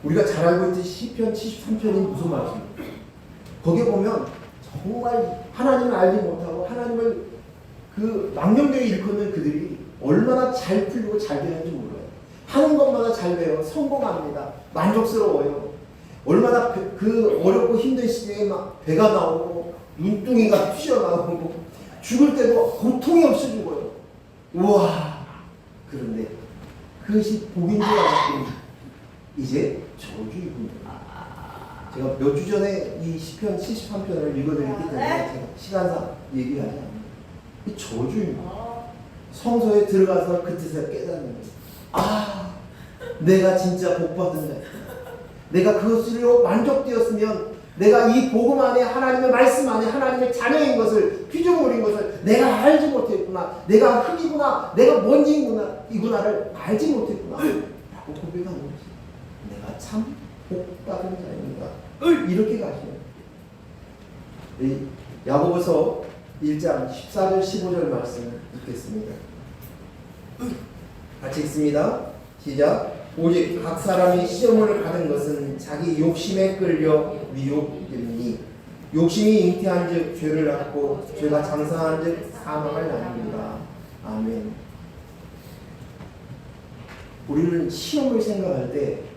우리가 잘 알고 있듯이 시편 73편이 무슨 말씀입니까? 거기에 보면 정말 하나님을 알지 못하고 하나님을 그 망령되게 일컫는 그들이 얼마나 잘 풀리고 잘 되는지 몰라요. 하는 것마다 잘 돼요. 성공합니다. 만족스러워요. 얼마나 그 어렵고 힘든 시대에 막 배가 나오고 눈둥이가 튀어나오고 죽을 때도 고통이 없이 죽어요. 우와. 그런데 그것이 복인 줄 알았더니 이제 저주이군요. 제가 몇 주 전에 이 시편 73편을 읽어드렸기 때문에 제가 시간상 얘기하지 않습니다. 이 저주입니다. 성소에 들어가서 그 뜻을 깨닫는 거예요. 내가 진짜 복받은 자였구나. 내가 그것으로 만족되었으면 내가 이 복음 안에 하나님의 말씀 안에 하나님의 자녀인 것을 피조물인 것을 내가 알지 못했구나. 내가 흙이구나. 내가 먼지이구나를 알지 못했구나. 라고 고백하는 것이 내가 참 복받은 자입니다. 이렇게 가시는 야고보서 1장 14절 15절 말씀을 읽겠습니다. 같이 읽습니다. 시작. 오직 각 사람이 시험을 받은 것은 자기 욕심에 끌려 미혹되니 욕심이 잉태한 즉 죄를 낳고 죄가 장성한 즉 사망을 낳습니다. 아멘. 우리는 시험을 생각할 때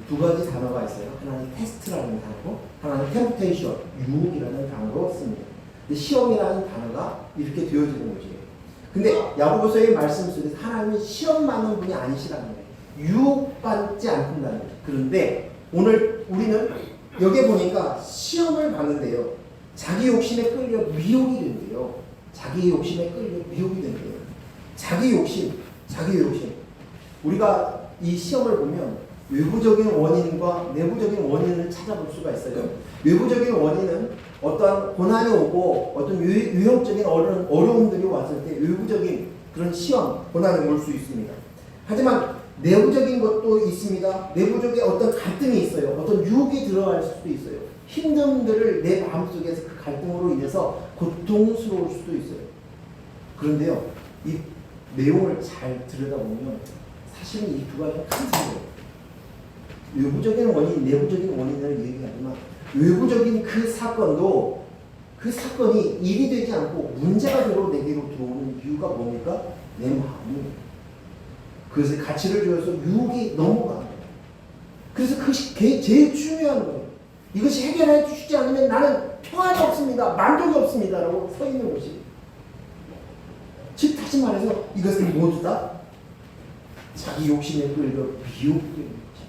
두 가지 단어가 있어요. 하나는 테스트라는 단어고 하나는 템프테이션, 유혹이라는 단어로 씁니다. 근데 시험이라는 단어가 이렇게 되어지는 거죠. 근데 야고보서의 말씀 속에서 하나님은 시험 받는 분이 아니시라는 거예요. 유혹받지 않는다는 거예요. 그런데 오늘 우리는 여기에 보니까 시험을 받는데요. 자기 욕심에 끌려 미혹이 된대요. 자기 욕심에 끌려 미혹이 된대요. 자기 욕심. 우리가 이 시험을 보면 외부적인 원인과 내부적인 원인을 찾아볼 수가 있어요. 외부적인 원인은 어떠한 고난이 오고 어떤 유형적인 어려움들이 왔을 때 외부적인 그런 시험, 고난을 올 수 있습니다. 하지만 내부적인 것도 있습니다. 내부적인 어떤 갈등이 있어요. 어떤 유혹이 들어갈 수도 있어요. 힘듦들을 내 마음속에서 그 갈등으로 인해서 고통스러울 수도 있어요. 그런데요, 이 내용을 잘 들여다보면 사실은 이 두 가지가 큰 차이예요. 외부적인 원인, 내부적인 원인을 얘기하지만 외부적인 그 사건도 그 사건이 일이 되지 않고 문제가 되고 내게로 들어오는 이유가 뭡니까? 내 마음이 그것의 가치를 줘서 유혹이 넘어가는 거예요. 그래서 그것이 제일 중요한 거예요. 이것이 해결해 주시지 않으면 나는 평안이 없습니다. 만족이 없습니다. 라고 서 있는 것이. 즉 다시 말해서 이것은 모두 다 자기 욕심에 끌려 미혹이 되는 거죠.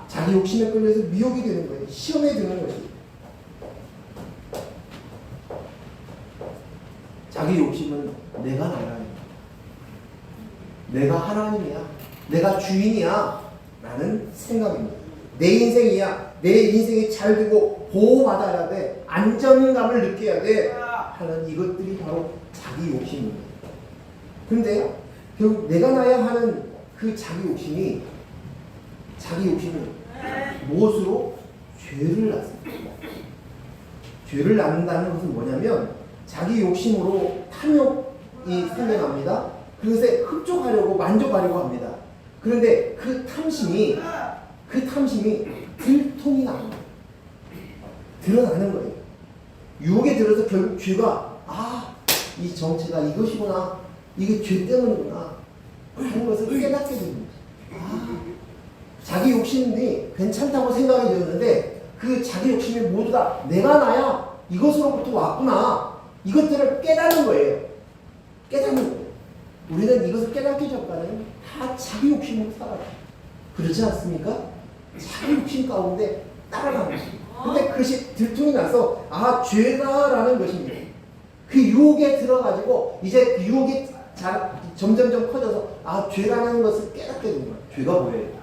자기 욕심에 끌려서 미혹이 되는 거예요. 시험에 드는 것이. 자기 욕심은 내가 나라야. 내가 하나님이야. 내가 주인이야. 라는 생각입니다. 내 인생이야. 내 인생이 잘 되고 보호받아야 돼. 안정감을 느껴야 돼. 하는 이것들이 바로 자기 욕심입니다. 그런데 결국 내가 나야 하는 그 자기 욕심이 무엇으로? 죄를 낳습니다. 죄를 낳는다는 것은 뭐냐면 자기 욕심으로 탐욕이 생겨납니다. 그것에 흡족하려고 만족하려고 합니다. 그런데 그 탐심이 들통이 납니다. 드러나는 거예요. 유혹에 들어서 결국 죄가 이 정체가 이것이구나. 이게 죄 때문이구나. 하는 것을 깨닫게 됩니다. 자기 욕심이 괜찮다고 생각이 되었는데 그 자기 욕심이 모두 다 내가 나야. 이것으로부터 왔구나. 이것들을 깨닫는 거예요. 깨닫는 거예요. 우리는 이것을 깨닫기 전까지는 다 자기 욕심으로 살아요. 그렇지 않습니까? 자기 욕심 가운데 따라가는 거예요. 근데 그것이 들통이 나서 죄다라는 것입니다. 그 유혹에 들어가지고 이제 그 유혹이 점점점 커져서 죄라는 것을 깨닫게 됩니다. 죄가 뭐예요?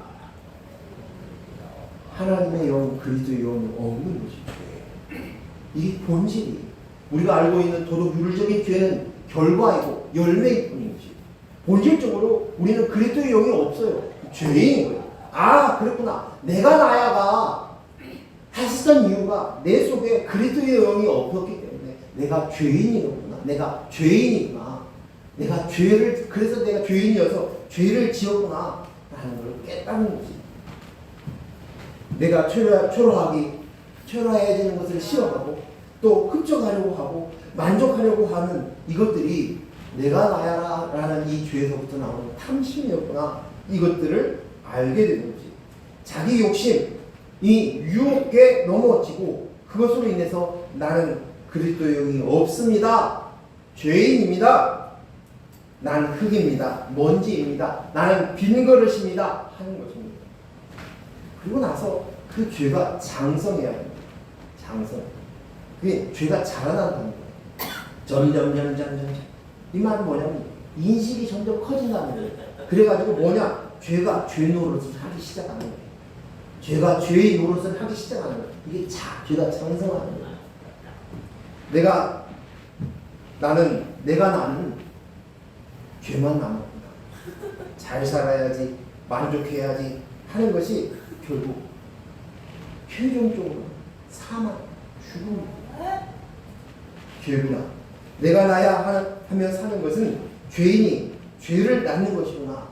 하나님의 영, 그리스도의 영을 없는 것이 죄예요. 이게 본질이에요. 우리가 알고 있는 도덕률적인 죄는 결과이고 열매일 뿐인 것이에요. 본질적으로 우리는 그리스도의 영이 없어요. 죄인인 거예요. 그렇구나. 내가 나야가 했었던 이유가 내 속에 그리스도의 영이 없었기 때문에 내가 죄인이구나. 내가 죄인이구나. 그래서 내가 죄인이어서 죄를 지었구나. 라는 걸 깨닫는 거지. 내가 초라해지는 것을 싫어하고 또 흡족하려고 하고 만족하려고 하는 이것들이 내가 나야라는 이 죄에서부터 나오는 탐심이었구나. 이것들을 알게 되는 거지. 자기 욕심이 유혹에 넘어지고 그것으로 인해서 나는 그리스도의 영이 없습니다. 죄인입니다. 나는 흙입니다. 먼지입니다. 나는 빈 그릇입니다. 하는 것입니다. 그리고 나서 그 죄가 장성해야 합니다. 장성. 그게 죄가 자라난다는 거예요. 점점. 이 말은 뭐냐면 인식이 점점 커진다는 거예요. 그래가지고 죄가 죄 노릇을 하기 시작하는 거예요. 죄가 죄의 노릇을 하기 시작하는 거예요. 이게 죄가 장성하는 거예요. 나는 죄만 남았구나. 잘 살아야지, 만족해야지 하는 것이 결국 최종적으로 사망, 죽음, 죄구나. 내가 나야 하며 사는 것은 죄인이 죄를 낳는 것이구나.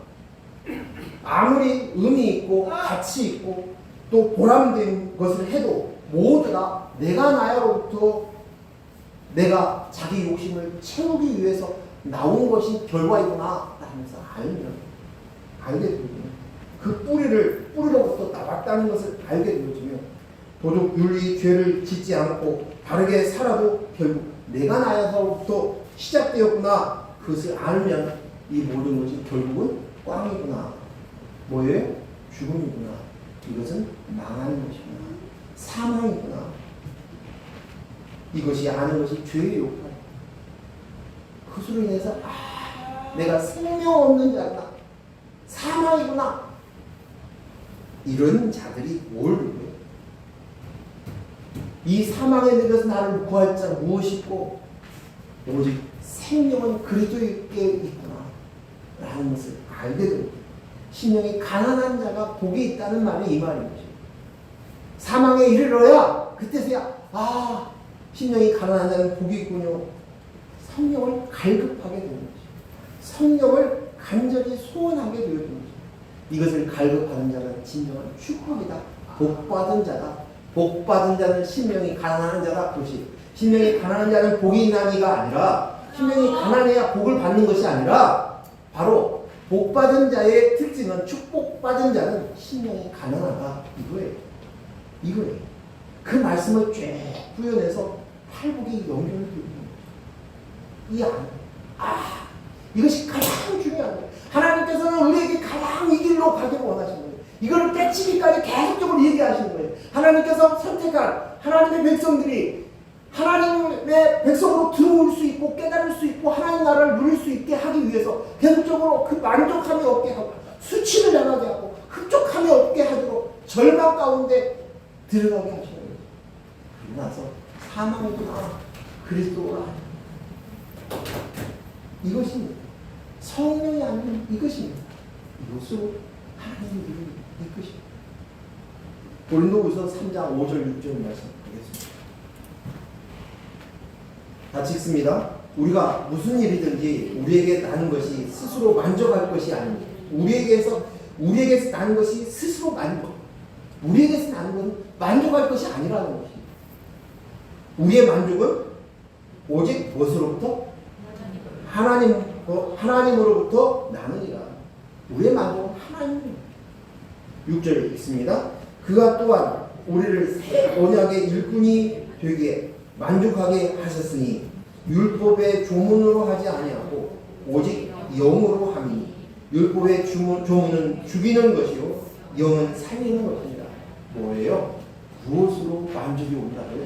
아무리 의미 있고 가치 있고 또 보람된 것을 해도 모두 다 내가 나야로부터 내가 자기 욕심을 채우기 위해서 나온 것이 결과이구나 하면서 알게 되거든요. 그 뿌리로부터 나왔다는 것을 알게 되어지면 도덕, 윤리, 죄를 짓지 않고 바르게 살아도 결국 내가 나야서부터 시작되었구나. 그것을 알면 이 모든 것이 결국은 꽝이구나. 뭐예요? 죽음이구나. 이것은 망하는 것이구나. 사망이구나. 이것이 아는 것이 죄의 욕할. 그것으로 인해서 내가 생명 없는 자구나. 사망이구나. 이런 자들이 뭘 누려요? 이 사망에 내려서 나를 구할 자 무엇이 있고 오직 생명은 그리스도께 있구나 라는 것을 알게 됩니다. 심령이 가난한 자가 복이 있다는 말이 이 말인 거죠. 사망에 이르러야 그때서야 심령이 가난한 자는 복이 있군요. 성령을 갈급하게 되는 거죠. 성령을 간절히 소원하게 되어지는 거죠. 이것을 갈급하는 자는 진정한 축복이다. 복받은 자다. 복받은 자는 심령이 가난한 자다. 그것이 심령이 가난한 자는 복이 있나니가 아니라 심령이 가난해야 복을 받는 것이 아니라 바로 복받은 자의 특징은 축복받은 자는 심령이 가난하다. 이거예요. 그 말씀을 쫙 구현해서 팔복이 연결되는 이것이 가장 중요한 거예요. 하나님께서는 우리에게 가장 이 길로 가기를 원하시는 거예요. 이거를 깨치기까지 계속적으로 얘기하시는 거예요. 하나님께서 선택한 하나님의 백성들이 하나님의 백성으로 들어올 수 있고 깨달을 수 있고 하나님 나라를 누릴 수 있게 하기 위해서 계속적으로 그 만족함이 없게 하고 수치를 당하게 하고 흡족함이 없게 하도록 절망 가운데 들어가게 하시는 거예요. 그러고 나서 사망이구나 그리스도가 이것입니다. 성령이 아닌 이것입니다. 이것으로 하나님의 일을 이끄십니다. 고린도후서 3장 5절 6절 말씀드리겠습니다. 같이 읽습니다. 우리가 무슨 일이든지 우리에게 나는 것이 스스로 만족할 것이 아닙니다. 우리에게서 나는 것이 스스로 우리에게서 나는 것은 만족할 것이 아니라는 것입니다. 우리의 만족은 오직 무엇으로부터? 하나님으로부터 나느니라. 우리의 만족은 하나님입니다. 6절 읽습니다. 그가 또한 우리를 새 언약의 일꾼이 되게 만족하게 하셨으니 율법의 조문으로 하지 아니하고 오직 영으로 함이니 율법의 조문은 죽이는 것이요 영은 살리는 것입니다. 뭐예요? 무엇으로 만족이 온다고요?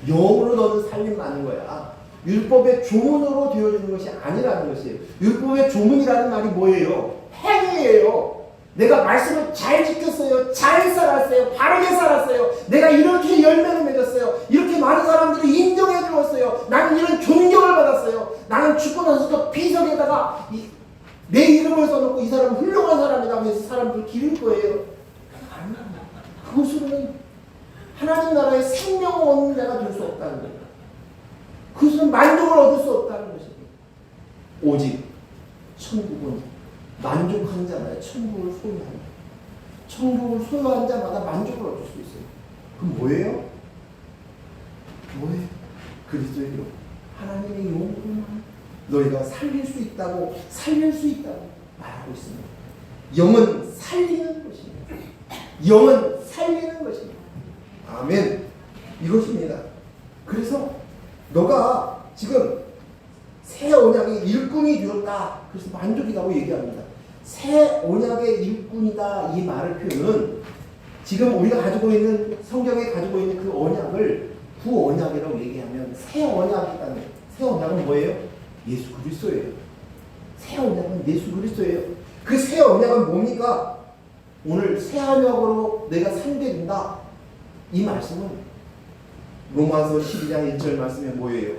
영으로 너는 살림받는 거야. 율법의 조문으로 되어지는 것이 아니라는 것이에요. 율법의 조문이라는 말이 뭐예요? 행위예요. 내가 말씀을 잘 지켰어요. 잘 살았어요. 바르게 살았어요. 내가 이렇게 열매를 맺었어요. 이렇게 많은 사람들이 인정해 주었어요. 나는 이런 존경을 받았어요. 나는 죽고 나서도 비석에다가 내 이름을 써놓고 이 사람은 훌륭한 사람이라고 해서 사람들 기를 거예요. 그것으로는 하나님 나라의 생명을 얻는 자가 될 수 없다는 거예요. 그것은 만족을 얻을 수 없다는 것입니다. 오직 천국은 만족한 자마다 천국을 소유한다. 천국을 소유한 자마다 만족을 얻을 수 있어요. 그럼 뭐예요? 그리스도의 영. 하나님의 영으로만 너희가 살릴 수 있다고 말하고 있습니다. 영은 살리는 것입니다. 영은 살리는 것입니다. 아멘. 이것입니다. 그래서 너가 지금 새 언약의 일꾼이 되었다. 그래서 만족이라고 얘기합니다. 새 언약의 일꾼이다. 이 말을 표현은 지금 우리가 가지고 있는 성경에 가지고 있는 그 언약을 구언약이라고 얘기하면 새 언약이라는 새 언약은 뭐예요? 예수 그리스도예요. 새 언약은 예수 그리스도예요. 그 새 언약은 뭡니까? 오늘 새 언약으로 내가 살게 된다. 이 말씀은 로마서 12장 1절 말씀에 뭐예요?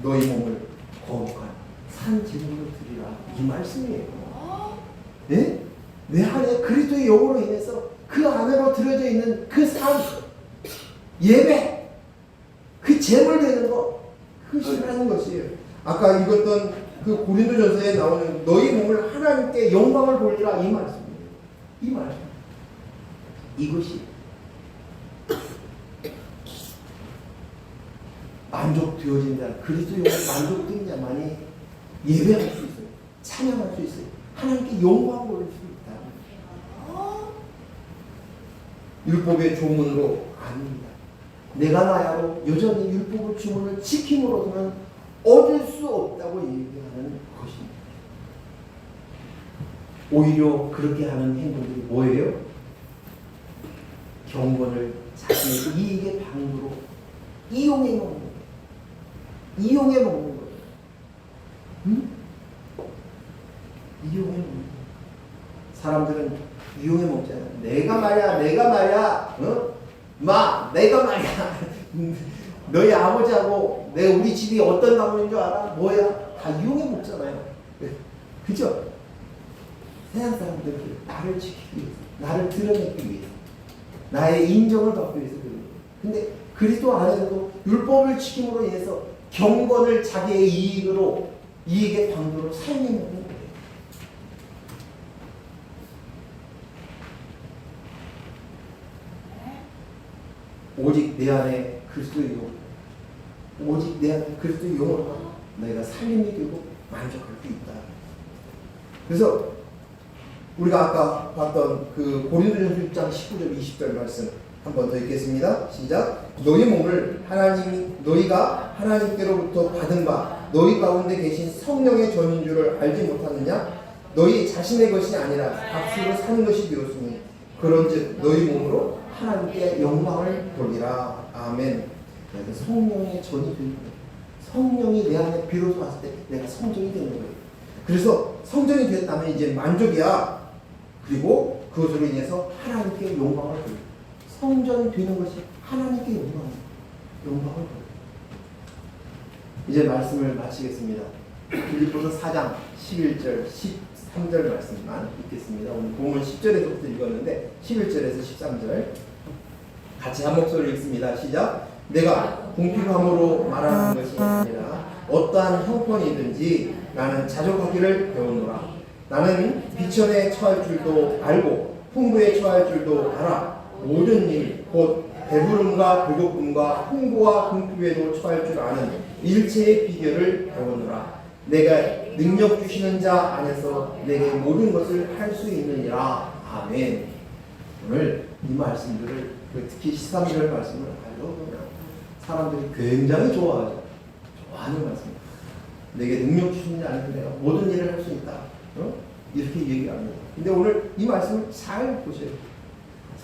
너희 몸을 거룩한 산 제물로 드리라. 이 말씀이에요. 네? 내 안에 그리스도의 영으로 인해서 그 안으로 들어져 있는 그 산, 예배, 그 제물 되는 거, 그것이 하는 것이에요. 아까 읽었던 그 고린도전서에 나오는 너희 몸을 하나님께 영광을 돌리라. 이 말씀이에요. 이 말씀. 이것이 만족되어진 자, 그리스도의 만족된 자만이 예배할 수 있어요. 찬양할 수 있어요. 하나님께 영광을 돌릴 수 있다. 율법의 조문으로 아닙니다. 내가 나야로 여전히 율법의 조문을 지킴으로서는 얻을 수 없다고 얘기하는 것입니다. 오히려 그렇게 하는 행동들이 뭐예요? 경건을 자신의 이익의 방으로 이용해 먹는 거예요. 이용해 먹는 거예요. 응? 이용해 먹는 거예요. 사람들은 이용해 먹잖아. 내가 말이야, 내가 말이야. 너희 아버지하고 우리 집이 어떤 가문인 줄 알아? 뭐야? 다 이용해 먹잖아요. 그죠? 세상 사람들은 나를 지키기 위해서, 나를 드러내기 위해서, 나의 인정을 받기 위해서 그래요. 근데 그리스도 안에서도 율법을 지킴으로 인해서 경건을 자기의 이익의 방도로 사용해 먹는 거예요. 오직 내 안에 그리스도의 용, 오직 내 안에 그리스도의 용을 내가 살림이 되고 만족할 수 있다. 그래서 우리가 아까 봤던 그 고린도전서 6장 19절 20절 말씀 한 번 더 읽겠습니다. 시작. 너희 몸을 너희가 하나님께로부터 받은 바 너희 가운데 계신 성령의 전인 줄을 알지 못하느냐? 너희 자신의 것이 아니라 값으로 산 것이 되었으니 그런즉 너희 몸으로 하나님께 영광을 돌리라. 아멘. 내가 성령의 전이 되는 거예요. 성령이 내 안에 비로소 왔을 때 내가 성전이 되는 거예요. 그래서 성전이 됐다면 이제 만족이야. 그리고 그것으로 인해서 하나님께 영광을 돌려. 성전이 되는 것이 하나님께 영광을 돌려. 이제 말씀을 마치겠습니다. 빌립보서 4장 11절 13절 말씀만 읽겠습니다. 오늘 본문 10절에서부터 읽었는데 11절에서 13절 같이 한 목소리로 읽습니다. 시작. 내가 공평함으로 말하는 것이 아니라 어떠한 형편이든지 나는 자족하기를 배우노라. 나는 비천에 처할 줄도 알고 풍부에 처할 줄도 알아. 모든 일 곧 배부름과 배고픔과 풍부와 궁핍에도 처할 줄 아는 일체의 비결을 배우노라. 내가 능력 주시는 자 안에서 내게 모든 것을 할 수 있느니라. 아멘. 오늘 이 말씀들을 특히 13절 말씀을 가지고 사람들이 굉장히 좋아하는 말씀입니다. 내게 능력 주시는 자 안에서 내가 모든 일을 할 수 있다. 이렇게 얘기합니다. 근데 오늘 이 말씀을 잘 보세요.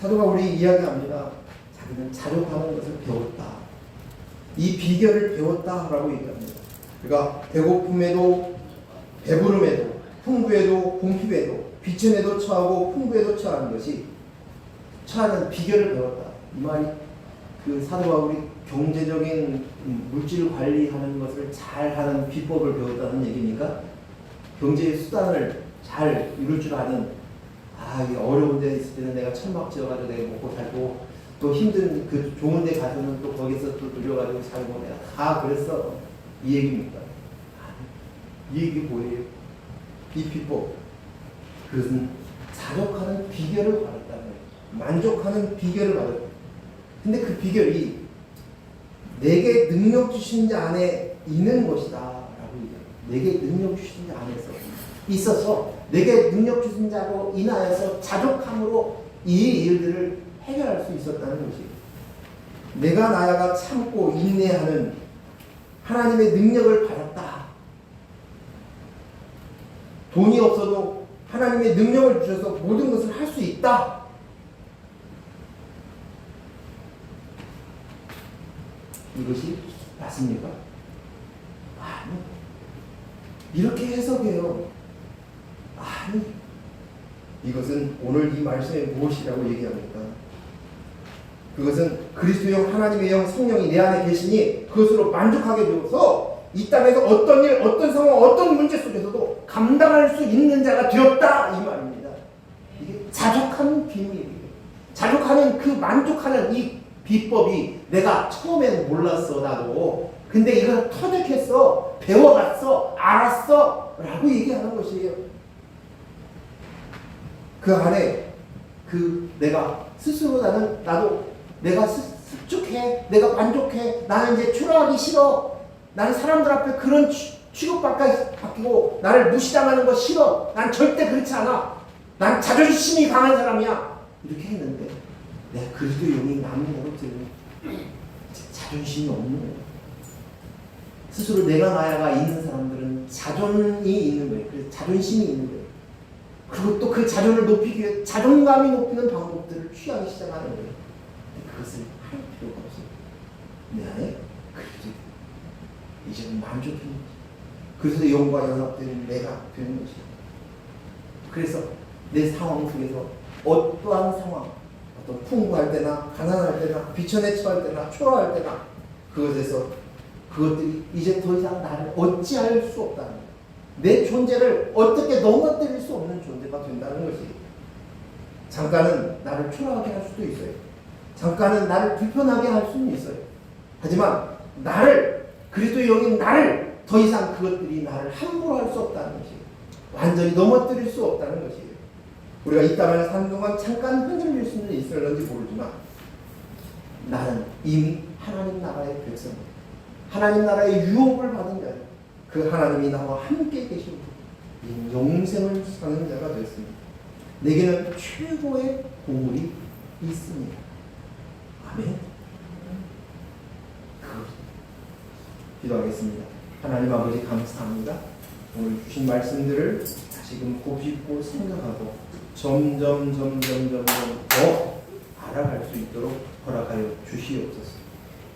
사도가 우리 이야기합니다. 자기는 자족하는 것을 배웠다. 이 비결을 배웠다라고 얘기합니다. 그러니까 배고픔에도 배부름에도 풍부에도 궁핍에도 비천에도 처하고 풍부에도 처하는 것이 처하는 비결을 배웠다. 이 말이 그 사도가 우리 경제적인 물질 관리하는 것을 잘하는 비법을 배웠다는 얘기니까 경제의 수단을 잘 이룰 줄 아는 이게 어려운 데 있을 때는 내가 천막 지어가지고 내가 먹고 살고 또 힘든 그 좋은 데 가서는 또 거기서 또 누려가지고 살고 내가 다 그랬어. 이 얘기입니까? 이 얘기 뭐예요? 이 비법. 그것은 자족하는 비결을 받았다는 거예요. 만족하는 비결을 받았다. 근데 그 비결이 내게 능력 주신 자 안에 있는 것이다 라고 얘기해요. 내게 능력 주신 자 안에서 있어서 내게 능력 주신 자로 인하여서 자족함으로 이 일들을 해결할 수 있었다는 것이에요. 내가 나아가 참고 인내하는 하나님의 능력을 받았다. 돈이 없어도 하나님의 능력을 주셔서 모든 것을 할 수 있다. 이것이 맞습니까? 아니, 이렇게 해석해요. 아니, 이것은 오늘 이 말씀이 무엇이라고 얘기합니까? 그것은 그리스도의 영, 하나님의 영, 성령이 내 안에 계시니 그것으로 만족하게 되어서 이 땅에서 어떤 일, 어떤 상황, 어떤 문제 속에서도 감당할 수 있는 자가 되었다 이 말입니다. 이게 자족하는 비밀이에요. 자족하는 그 만족하는 이 비법이 내가 처음에는 몰랐어 나도. 근데 이걸 터득했어, 배워갔어, 알았어 라고 얘기하는 것이에요. 그 안에 그 내가 스스로 나도 내가 습죽해, 내가 만족해, 나는 이제 초라하기 싫어, 나는 사람들 앞에 그런 취급받고 나를 무시당하는 거 싫어, 난 절대 그렇지 않아, 난 자존심이 강한 사람이야 이렇게 했는데 내가 그리스도의 영이 남는 것들은 자존심이 없는 거예요. 스스로 내가 나야가 있는 사람들은 자존이 있는 거예요. 그래서 자존심이 있는 거예요. 그리고 또 그 자존을 높이기 위해 자존감이 높이는 방법들을 취하기 시작하는 거예요. 그것을 할 필요가 없어요. 내 안에 그리스도 이제는 만족하는 거죠. 그래서 영과 연합되는 내가 되는 것이죠. 그래서 내 상황 속에서 어떠한 상황, 어떤 풍부할 때나 가난할 때나 비천해처할 때나 초라할 때나 그것들이 이제 더 이상 나를 어찌할 수 없다는 거예요. 내 존재를 어떻게 넘어뜨릴 수 없는 존재가 된다는 것이 잠깐은 나를 초라하게 할 수도 있어요. 잠깐은 나를 불편하게 할 수는 있어요. 하지만 나를 그리스도의 영인 나를 더 이상 그것들이 나를 함부로 할 수 없다는 것이에요. 완전히 넘어뜨릴 수 없다는 것이에요. 우리가 이 땅을 사는 동안 잠깐 흔들릴 수는 있을런지 모르지만 나는 이미 하나님 나라의 백성이에요. 하나님 나라의 유혹을 받은 자예요. 그 하나님이 나와 함께 계시고 영생을 사는 자가 되었습니다. 내게는 최고의 보물이 있습니다. 아멘. 기도하겠습니다. 하나님 아버지 감사합니다. 오늘 주신 말씀들을 다시금 곱씹고 생각하고 점점 더 알아갈 수 있도록 허락하여 주시옵소서.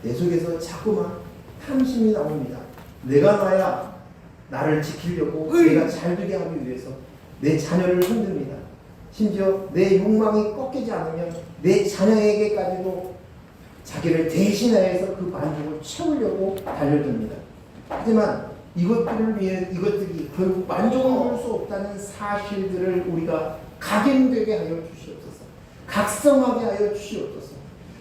내 속에서 자꾸만 탐심이 나옵니다. 내가 나야 나를 지키려고 내가 잘되게 하기 위해서 내 자녀를 흔듭니다. 심지어 내 욕망이 꺾이지 않으면 내 자녀에게까지도 자기를 대신하여서 그 만족을 채우려고 달려듭니다. 하지만 이것들이 결국 만족을 줄 수 없다는 사실들을 우리가 각인되게 하여 주시옵소서. 각성하게 하여 주시옵소서.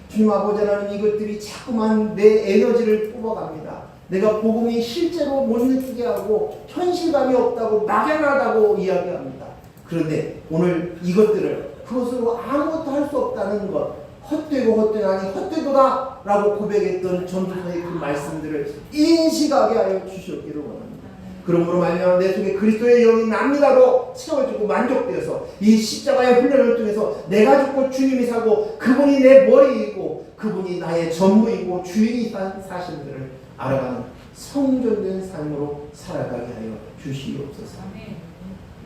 주님 아버지 하나님, 이것들이 자꾸만 내 에너지를 뽑아갑니다. 내가 복음이 실제로 못 느끼게 하고 현실감이 없다고 막연하다고 이야기합니다. 그런데 오늘 이것들을 그것으로 아무것도 할 수 없다는 것, 헛되고 헛되도다 라고 고백했던 전도서의 그 말씀들을 인식하게 하여 주시옵기를 원합니다. 그러므로 말미암아 내 속에 그리스도의 영이 납니다로 채워지고 만족되어서 이 십자가의 훈련을 통해서 내가 죽고 주님이 사고 그분이 내 머리이고 그분이 나의 전부이고 주인이 산 사실들을 알아가는 성전된 삶으로 살아가게 하여 주시옵소서.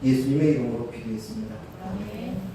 예수님의 이름으로 기도했습니다. 아멘.